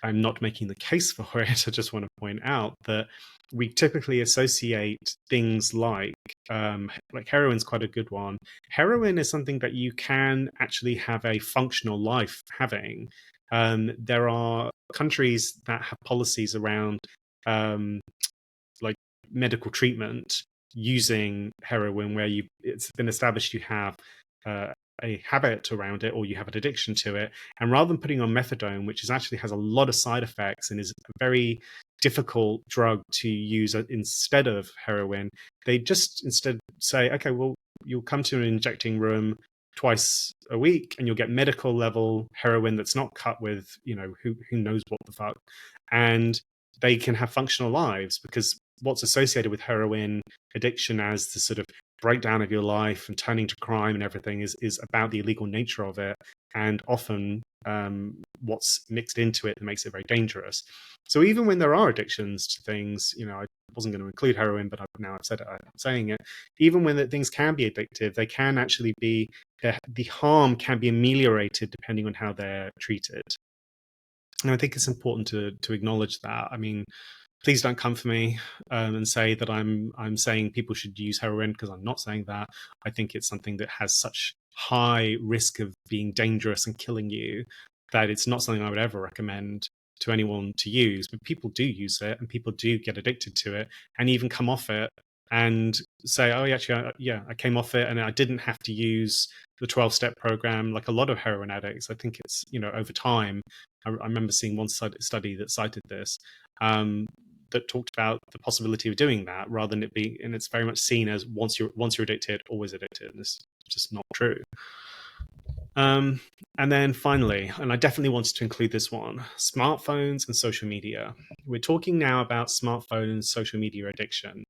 S1: not making the case for it. I just want to point out that we typically associate things like heroin's quite a good one. Heroin is something that you can actually have a functional life having. There are countries that have policies around um, like medical treatment using heroin, where it's been established you have a habit around it, or you have an addiction to it, and rather than putting on methadone, which actually has a lot of side effects and is a very difficult drug to use instead of heroin, they just instead say, okay, well, you'll come to an injecting room twice a week and you'll get medical level heroin that's not cut with who knows what the fuck, and they can have functional lives. Because what's associated with heroin addiction as the sort of breakdown of your life and turning to crime and everything is about the illegal nature of it, and often what's mixed into it that makes it very dangerous. So even when there are addictions to things, I wasn't going to include heroin, but now I've said it, I'm saying it. Even when things can be addictive, they can actually be, the harm can be ameliorated depending on how they're treated. And I think it's important to acknowledge that. I mean, please don't come for me and say that I'm saying people should use heroin, because I'm not saying that. I think it's something that has such high risk of being dangerous and killing you that it's not something I would ever recommend to anyone to use. But people do use it, and people do get addicted to it, and even come off it and say, oh, actually, I came off it and I didn't have to use the 12-step program like a lot of heroin addicts. I think it's, over time, I remember seeing one study that cited this, that talked about the possibility of doing that, rather than it being, and it's very much seen as once you're addicted, always addicted. And this is just not true. And then finally, and I definitely wanted to include this one, smartphones and social media. We're talking now about smartphone and social media addiction.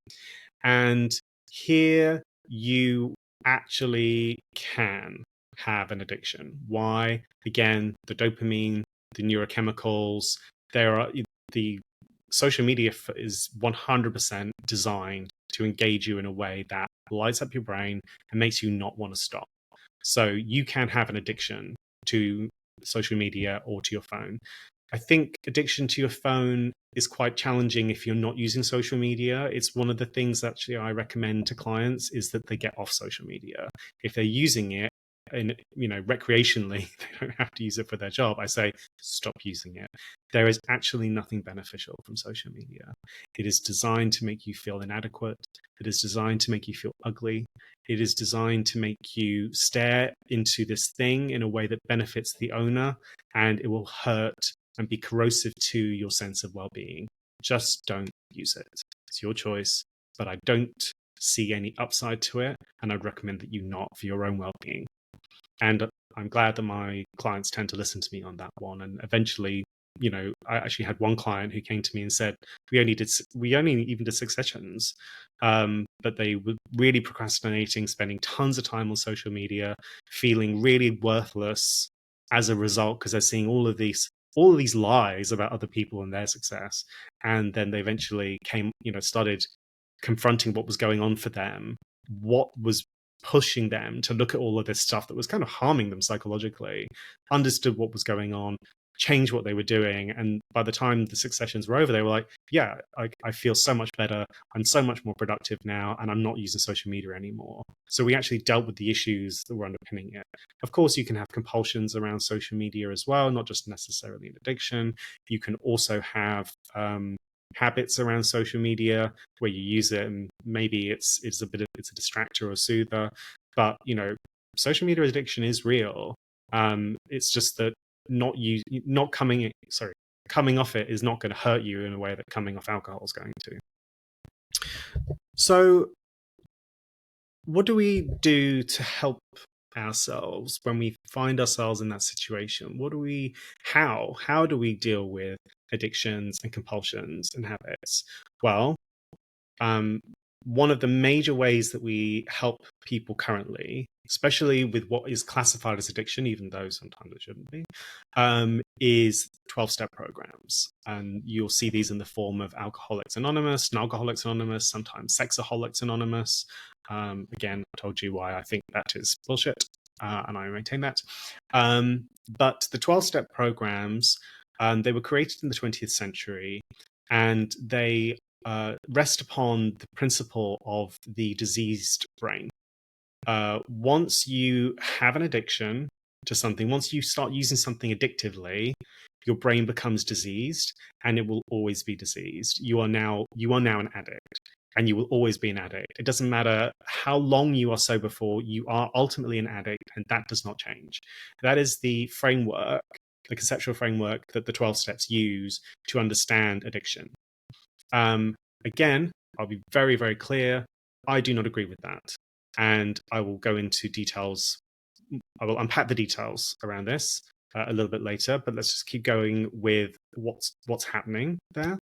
S1: And here you actually can have an addiction. Why? Again, the dopamine, the neurochemicals, the social media is 100% designed to engage you in a way that lights up your brain and makes you not want to stop. So you can have an addiction to social media or to your phone. I think addiction to your phone is quite challenging if you're not using social media. It's one of the things actually I recommend to clients, is that they get off social media. If they're using it and recreationally, they don't have to use it for their job, I say stop using it. There is actually nothing beneficial from social media. It is designed to make you feel inadequate. It is designed to make you feel ugly. It is designed to make you stare into this thing in a way that benefits the owner, and it will hurt and be corrosive to your sense of well-being. Just don't use it. It's your choice, but I don't see any upside to it, and I'd recommend that you not, for your own well-being. And I'm glad that my clients tend to listen to me on that one. And eventually, I actually had one client who came to me and said, we only even did 6 sessions, but they were really procrastinating, spending tons of time on social media, feeling really worthless as a result, because they're seeing all of these lies about other people and their success. And then they eventually started confronting what was going on for them, what was pushing them to look at all of this stuff that was kind of harming them psychologically, understood what was going on, changed what they were doing. And by the time the 6 sessions were over, they were like, yeah, I feel so much better. I'm so much more productive now, and I'm not using social media anymore. So we actually dealt with the issues that were underpinning it. Of course, you can have compulsions around social media as well, not just necessarily an addiction. You can also have habits around social media where you use it, and maybe it's a distractor or soother. But social media addiction is real. It's just that not coming off it is not going to hurt you in a way that coming off alcohol is going to. So what do we do to help ourselves when we find ourselves in that situation? How do we deal with addictions and compulsions and habits? Well, one of the major ways that we help people currently, especially with what is classified as addiction, even though sometimes it shouldn't be, is 12-step programs. And you'll see these in the form of Alcoholics Anonymous, Alcoholics Anonymous, sometimes Sexaholics Anonymous. Again, I told you why I think that is bullshit, and I maintain that. But the 12-step programs, they were created in the 20th century, and they rest upon the principle of the diseased brain. Once you have an addiction to something, once you start using something addictively, your brain becomes diseased, and it will always be diseased. You are now an addict, and you will always be an addict. It doesn't matter how long you are sober for, you are ultimately an addict, and that does not change. That is the framework, the conceptual framework that the 12 steps use to understand addiction. Again, I'll be very, very clear. I do not agree with that. And I will go into details. I will unpack the details around this a little bit later, but let's just keep going with what's happening there.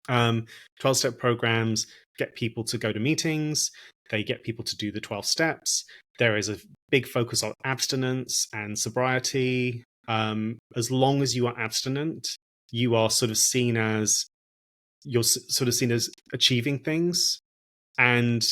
S1: 12-step programs get people to go to meetings. They get people to do the 12 steps. There is a big focus on abstinence and sobriety. As long as you are abstinent, you are sort of seen as achieving things. And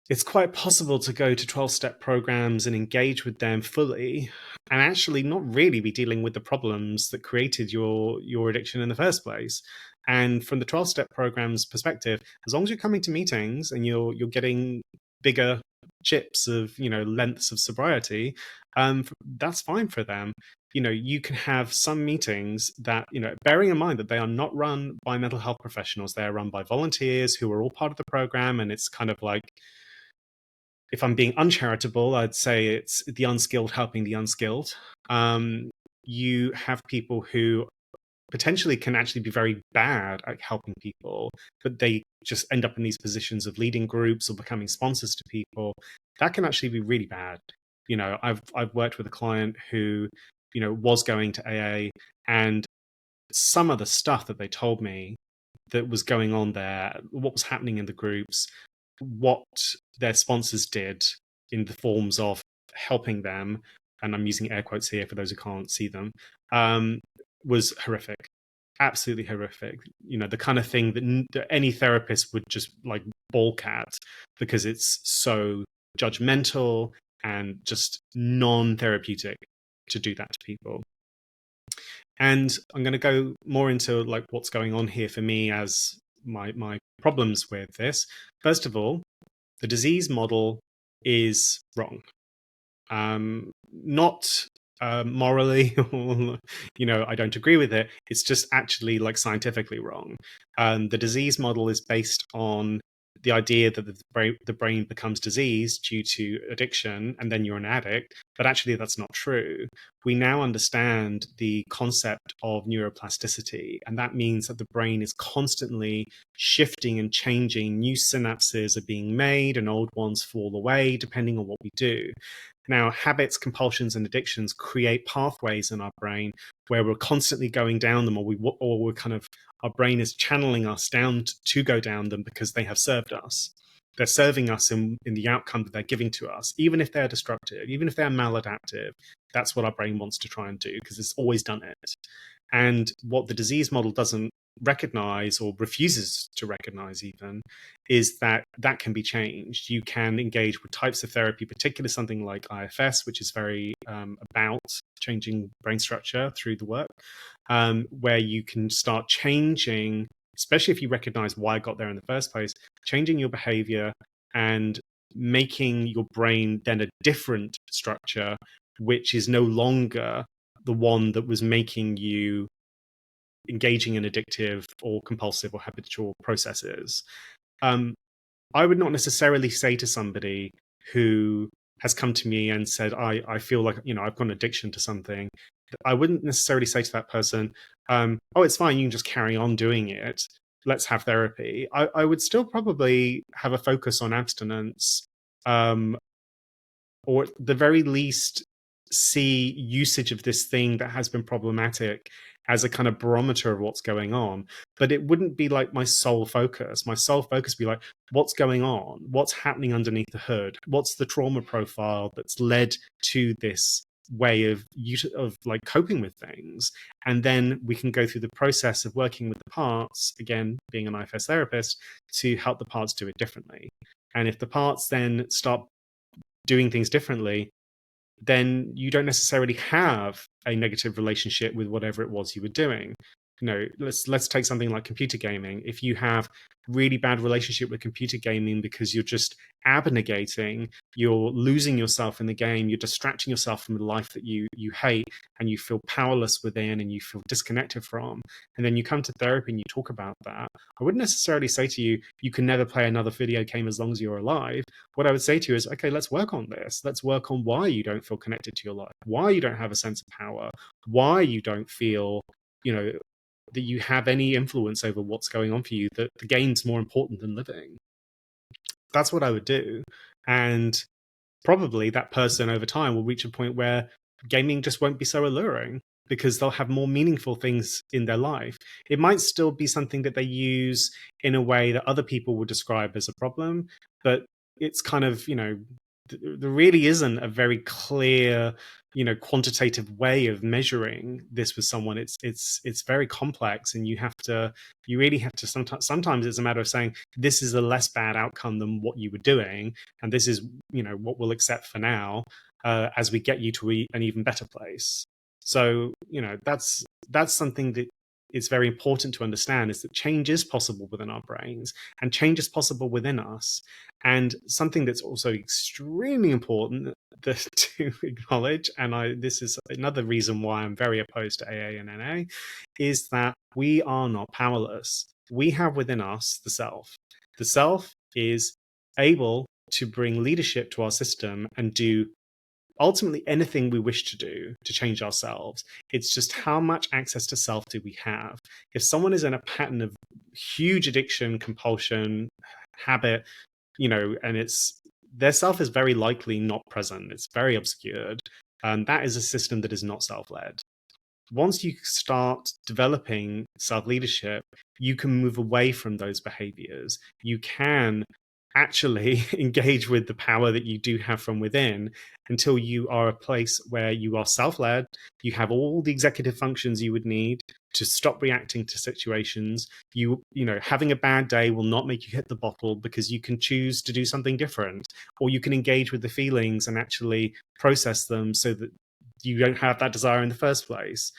S1: it's quite possible to go to 12-step programs and engage with them fully and actually not really be dealing with the problems that created your addiction in the first place. And from the 12-step program's perspective, as long as you're coming to meetings and you're getting bigger chips of lengths of sobriety, that's fine for them. You can have some meetings that, bearing in mind that they are not run by mental health professionals, they are run by volunteers who are all part of the program. And it's kind of like, if I'm being uncharitable, I'd say it's the unskilled helping the unskilled. You have people who potentially can actually be very bad at helping people, but they just end up in these positions of leading groups or becoming sponsors to people. That can actually be really bad. I've worked with a client who, was going to AA, and some of the stuff that they told me that was going on there, what was happening in the groups, what their sponsors did in the forms of helping them, and I'm using air quotes here for those who can't see them, was horrific. Absolutely horrific. The kind of thing that any therapist would just like balk at, because it's so judgmental and just non-therapeutic to do that to people. And I'm going to go more into like what's going on here for me as my problems with this. First of all, the disease model is wrong. Not morally, I don't agree with it. It's just actually like scientifically wrong. The disease model is based on the idea that the brain becomes diseased due to addiction, and then you're an addict. But actually, that's not true. We now understand the concept of neuroplasticity, and that means that the brain is constantly shifting and changing. New synapses are being made, and old ones fall away, depending on what we do. Now, habits, compulsions, and addictions create pathways in our brain where we're constantly going down them, or we're kind of, our brain is channeling us down to go down them because they have served us. They're serving us in the outcome that they're giving to us, even if they're destructive, even if they're maladaptive. That's what our brain wants to try and do because it's always done it. And what the disease model doesn't recognize, or refuses to recognize even, is that can be changed. You can engage with types of therapy, particularly something like IFS, which is very about changing brain structure through the work, where you can start changing, especially if you recognize why I got there in the first place, changing your behavior and making your brain then a different structure, which is no longer the one that was making you engaging in addictive or compulsive or habitual processes. I would not necessarily say to somebody who has come to me and said, I feel like, I've got an addiction to something. I wouldn't necessarily say to that person, oh, it's fine, you can just carry on doing it. Let's have therapy. I would still probably have a focus on abstinence, or at the very least, see usage of this thing that has been problematic as a kind of barometer of what's going on. But it wouldn't be like my sole focus. My sole focus would be like, what's going on? What's happening underneath the hood? What's the trauma profile that's led to this way of like coping with things? And then we can go through the process of working with the parts, again, being an IFS therapist, to help the parts do it differently. And if the parts then start doing things differently, then you don't necessarily have a negative relationship with whatever it was you were doing. Let's take something like computer gaming. If you have really bad relationship with computer gaming because you're just abnegating, you're losing yourself in the game, you're distracting yourself from the life that you hate, and you feel powerless within and you feel disconnected from, and then you come to therapy and you talk about that, I wouldn't necessarily say to you, you can never play another video game as long as you're alive. What I would say to you is, okay, let's work on this. Let's work on why you don't feel connected to your life, why you don't have a sense of power, why you don't feel, that you have any influence over what's going on for you, that the game's more important than living. That's what I would do. And probably that person over time will reach a point where gaming just won't be so alluring because they'll have more meaningful things in their life. It might still be something that they use in a way that other people would describe as a problem, but it's kind of, there really isn't a very clear, quantitative way of measuring this with someone. It's very complex, and you really have to sometimes it's a matter of saying, this is a less bad outcome than what you were doing, and this is, what we'll accept for now, as we get you to an even better place. So, that's something that is very important to understand, is that change is possible within our brains and change is possible within us. And something that's also extremely important to acknowledge, and this is another reason why I'm very opposed to AA and NA, is that we are not powerless. We have within us the self. The self is able to bring leadership to our system and do ultimately anything we wish to do to change ourselves. It's just how much access to self do we have? If someone is in a pattern of huge addiction, compulsion, habit, and their self is very likely not present. It's very obscured. And that is a system that is not self-led. Once you start developing self-leadership, you can move away from those behaviors. You can actually engage with the power that you do have from within until you are a place where you are self-led, you have all the executive functions you would need to stop reacting to situations. Having a bad day will not make you hit the bottle because you can choose to do something different, or you can engage with the feelings and actually process them so that you don't have that desire in the first place.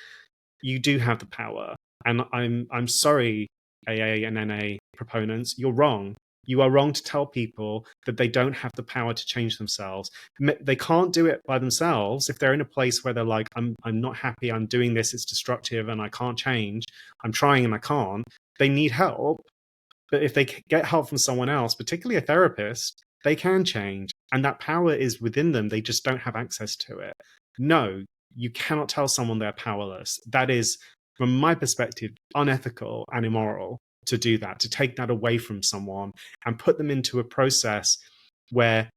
S1: You do have the power. And I'm sorry, AA and NA proponents, you're wrong. You are wrong to tell people that they don't have the power to change themselves. They can't do it by themselves. If they're in a place where they're like, I'm not happy, I'm doing this, it's destructive, and I can't change, I'm trying and I can't, they need help. But if they get help from someone else, particularly a therapist, they can change. And that power is within them. They just don't have access to it. No, you cannot tell someone they're powerless. That is, from my perspective, unethical and immoral to do that, to take that away from someone and put them into a process where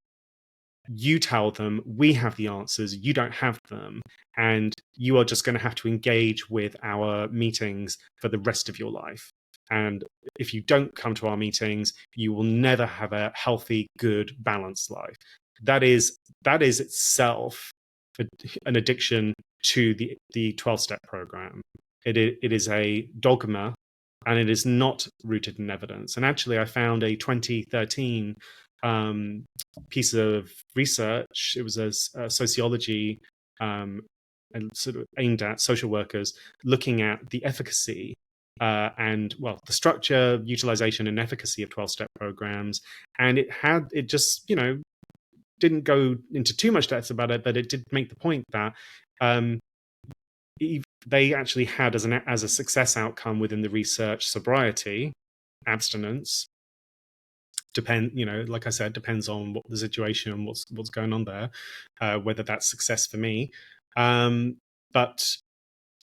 S1: you tell them, we have the answers, you don't have them, and you are just going to have to engage with our meetings for the rest of your life. And if you don't come to our meetings, you will never have a healthy, good, balanced life. That is itself an addiction to the 12-step program. It is a dogma, and it is not rooted in evidence. And actually, I found a 2013 piece of research. It was a sociology and sort of aimed at social workers, looking at the efficacy the structure, utilization, and efficacy of 12-step programs. And it just didn't go into too much depth about it, but it did make the point that they actually had as a success outcome within the research sobriety, abstinence. Like I said, depends on what the situation and what's going on there, whether that's success for me. But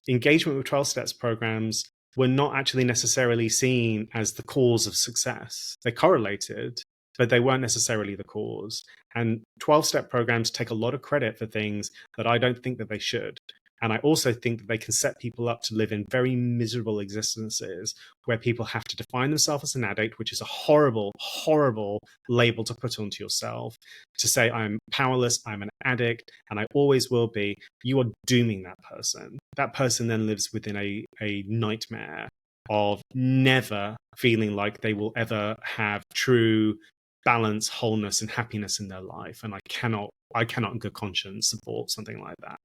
S1: engagement with 12 steps programs were not actually necessarily seen as the cause of success. They correlated, but they weren't necessarily the cause. And 12-step programs take a lot of credit for things that I don't think that they should. And I also think that they can set people up to live in very miserable existences where people have to define themselves as an addict, which is a horrible, horrible label to put onto yourself, to say, I'm powerless, I'm an addict, and I always will be. You are dooming that person. That person then lives within a nightmare of never feeling like they will ever have true balance, wholeness, and happiness in their life. And I cannot in good conscience support something like that.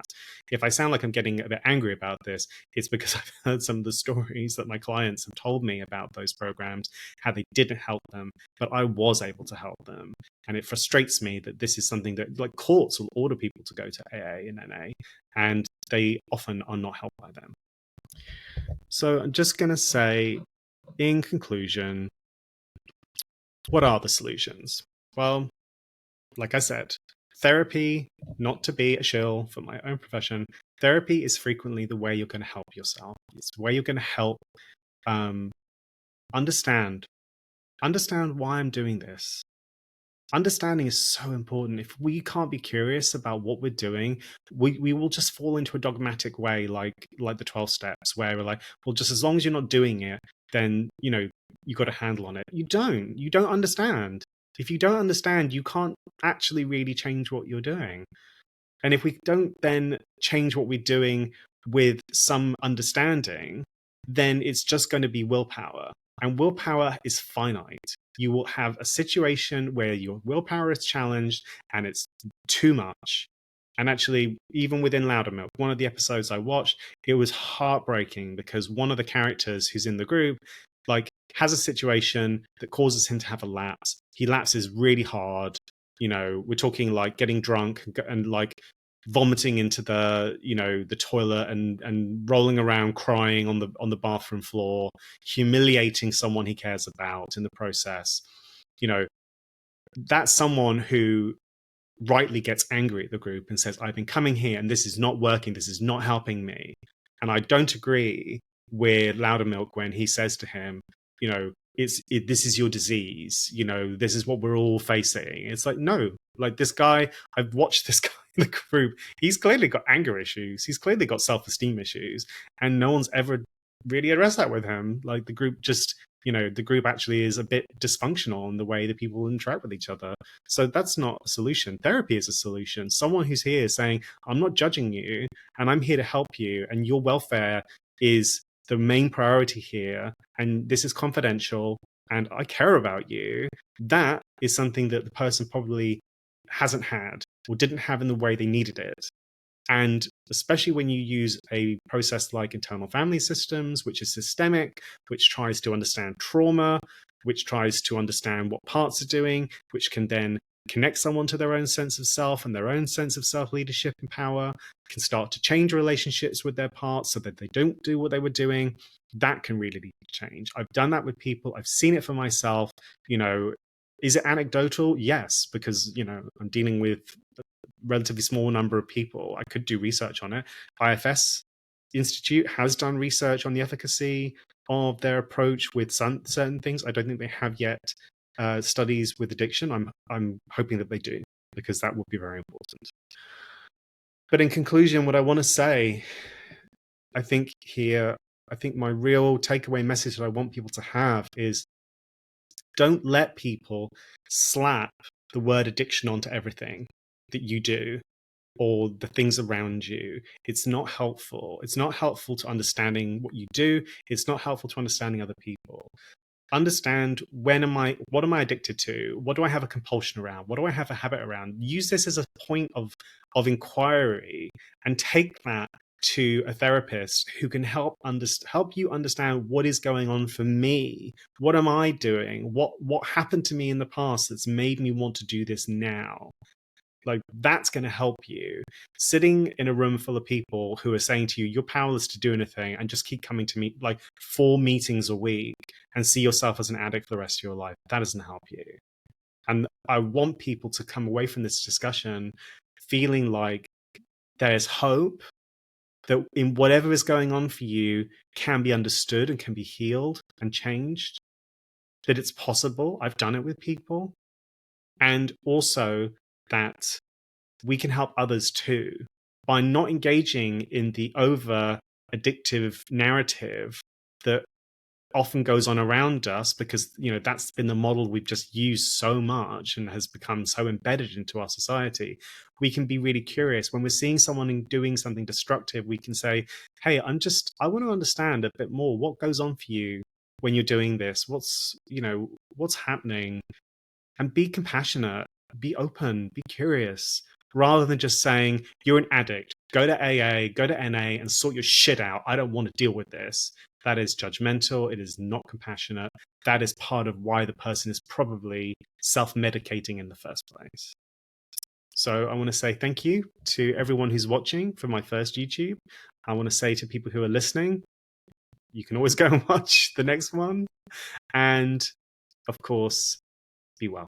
S1: If I sound like I'm getting a bit angry about this, it's because I've heard some of the stories that my clients have told me about those programs, how they didn't help them, but I was able to help them. And it frustrates me that this is something that, like, courts will order people to go to AA and NA, and they often are not helped by them. So I'm just going to say, in conclusion, what are the solutions? Well, like I said, therapy, not to be a shill for my own profession, therapy is frequently the way you're going to help yourself. It's the way you're going to help understand why I'm doing this. Understanding is so important. If we can't be curious about what we're doing, we will just fall into a dogmatic way, like the 12 steps, where we're like, well, just as long as you're not doing it, then you got a handle on it. You don't understand. If you don't understand, you can't actually really change what you're doing. And if we don't then change what we're doing with some understanding, then it's just going to be willpower. And willpower is finite. You will have a situation where your willpower is challenged and it's too much. And actually, even within Loudermilk, one of the episodes I watched, it was heartbreaking because one of the characters who's in the group, like, has a situation that causes him to have a lapse. He lapses really hard. We're talking like getting drunk and like vomiting into the toilet and rolling around crying on the bathroom floor, humiliating someone he cares about in the process. That's someone who rightly gets angry at the group and says, I've been coming here and this is not working, this is not helping me. And I don't agree with Loudermilk when he says to him, this is your disease, this is what we're all facing. It's like, no, like, this guy, I've watched this guy in the group, he's clearly got anger issues, he's clearly got self-esteem issues, and no one's ever really addressed that with him. Like, the group just, the group actually is a bit dysfunctional in the way that people interact with each other. So that's not a solution. Therapy is a solution. Someone who's here saying, I'm not judging you and I'm here to help you, and your welfare is the main priority here, and this is confidential, and I care about you. That is something that the person probably hasn't had or didn't have in the way they needed it. And especially when you use a process like internal family systems, which is systemic, which tries to understand trauma, which tries to understand what parts are doing, which can then connect someone to their own sense of self and their own sense of self-leadership and power, can start to change relationships with their parts so that they don't do what they were doing, that can really lead to change. I've done that with people. I've seen it for myself. Is it anecdotal? Yes, because, I'm dealing with a relatively small number of people. I could do research on it. IFS Institute has done research on the efficacy of their approach with certain things. I don't think they have yet studies with addiction. I'm hoping that they do, because that would be very important. But in conclusion, what I want to say, I think my real takeaway message that I want people to have is, don't let people slap the word addiction onto everything that you do or the things around you. It's not helpful. It's not helpful to understanding what you do. It's not helpful to understanding other people. Understand, what am I addicted to? What do I have a compulsion around? What do I have a habit around? Use this as a point of inquiry, and take that to a therapist who can help you understand what is going on for me. What am I doing? What happened to me in the past that's made me want to do this now? Like, that's going to help you. Sitting in a room full of people who are saying to you, you're powerless to do anything, and just keep coming to me like 4 meetings a week and see yourself as an addict for the rest of your life, that doesn't help you. And I want people to come away from this discussion feeling like there's hope, that in whatever is going on for you can be understood and can be healed and changed, that it's possible. I've done it with people. And also that we can help others too by not engaging in the over addictive narrative that often goes on around us, because that's been the model we've just used so much and has become so embedded into our society. We can be really curious when we're seeing someone doing something destructive. We can say, hey, I want to understand a bit more what goes on for you when you're doing this. What's happening? And be compassionate, be open, be curious, rather than just saying, you're an addict, go to AA, go to NA and sort your shit out. I don't want to deal with this. That is judgmental. It is not compassionate. That is part of why the person is probably self-medicating in the first place. So I want to say thank you to everyone who's watching for my first YouTube. I want to say to people who are listening, you can always go and watch the next one. And of course, be well.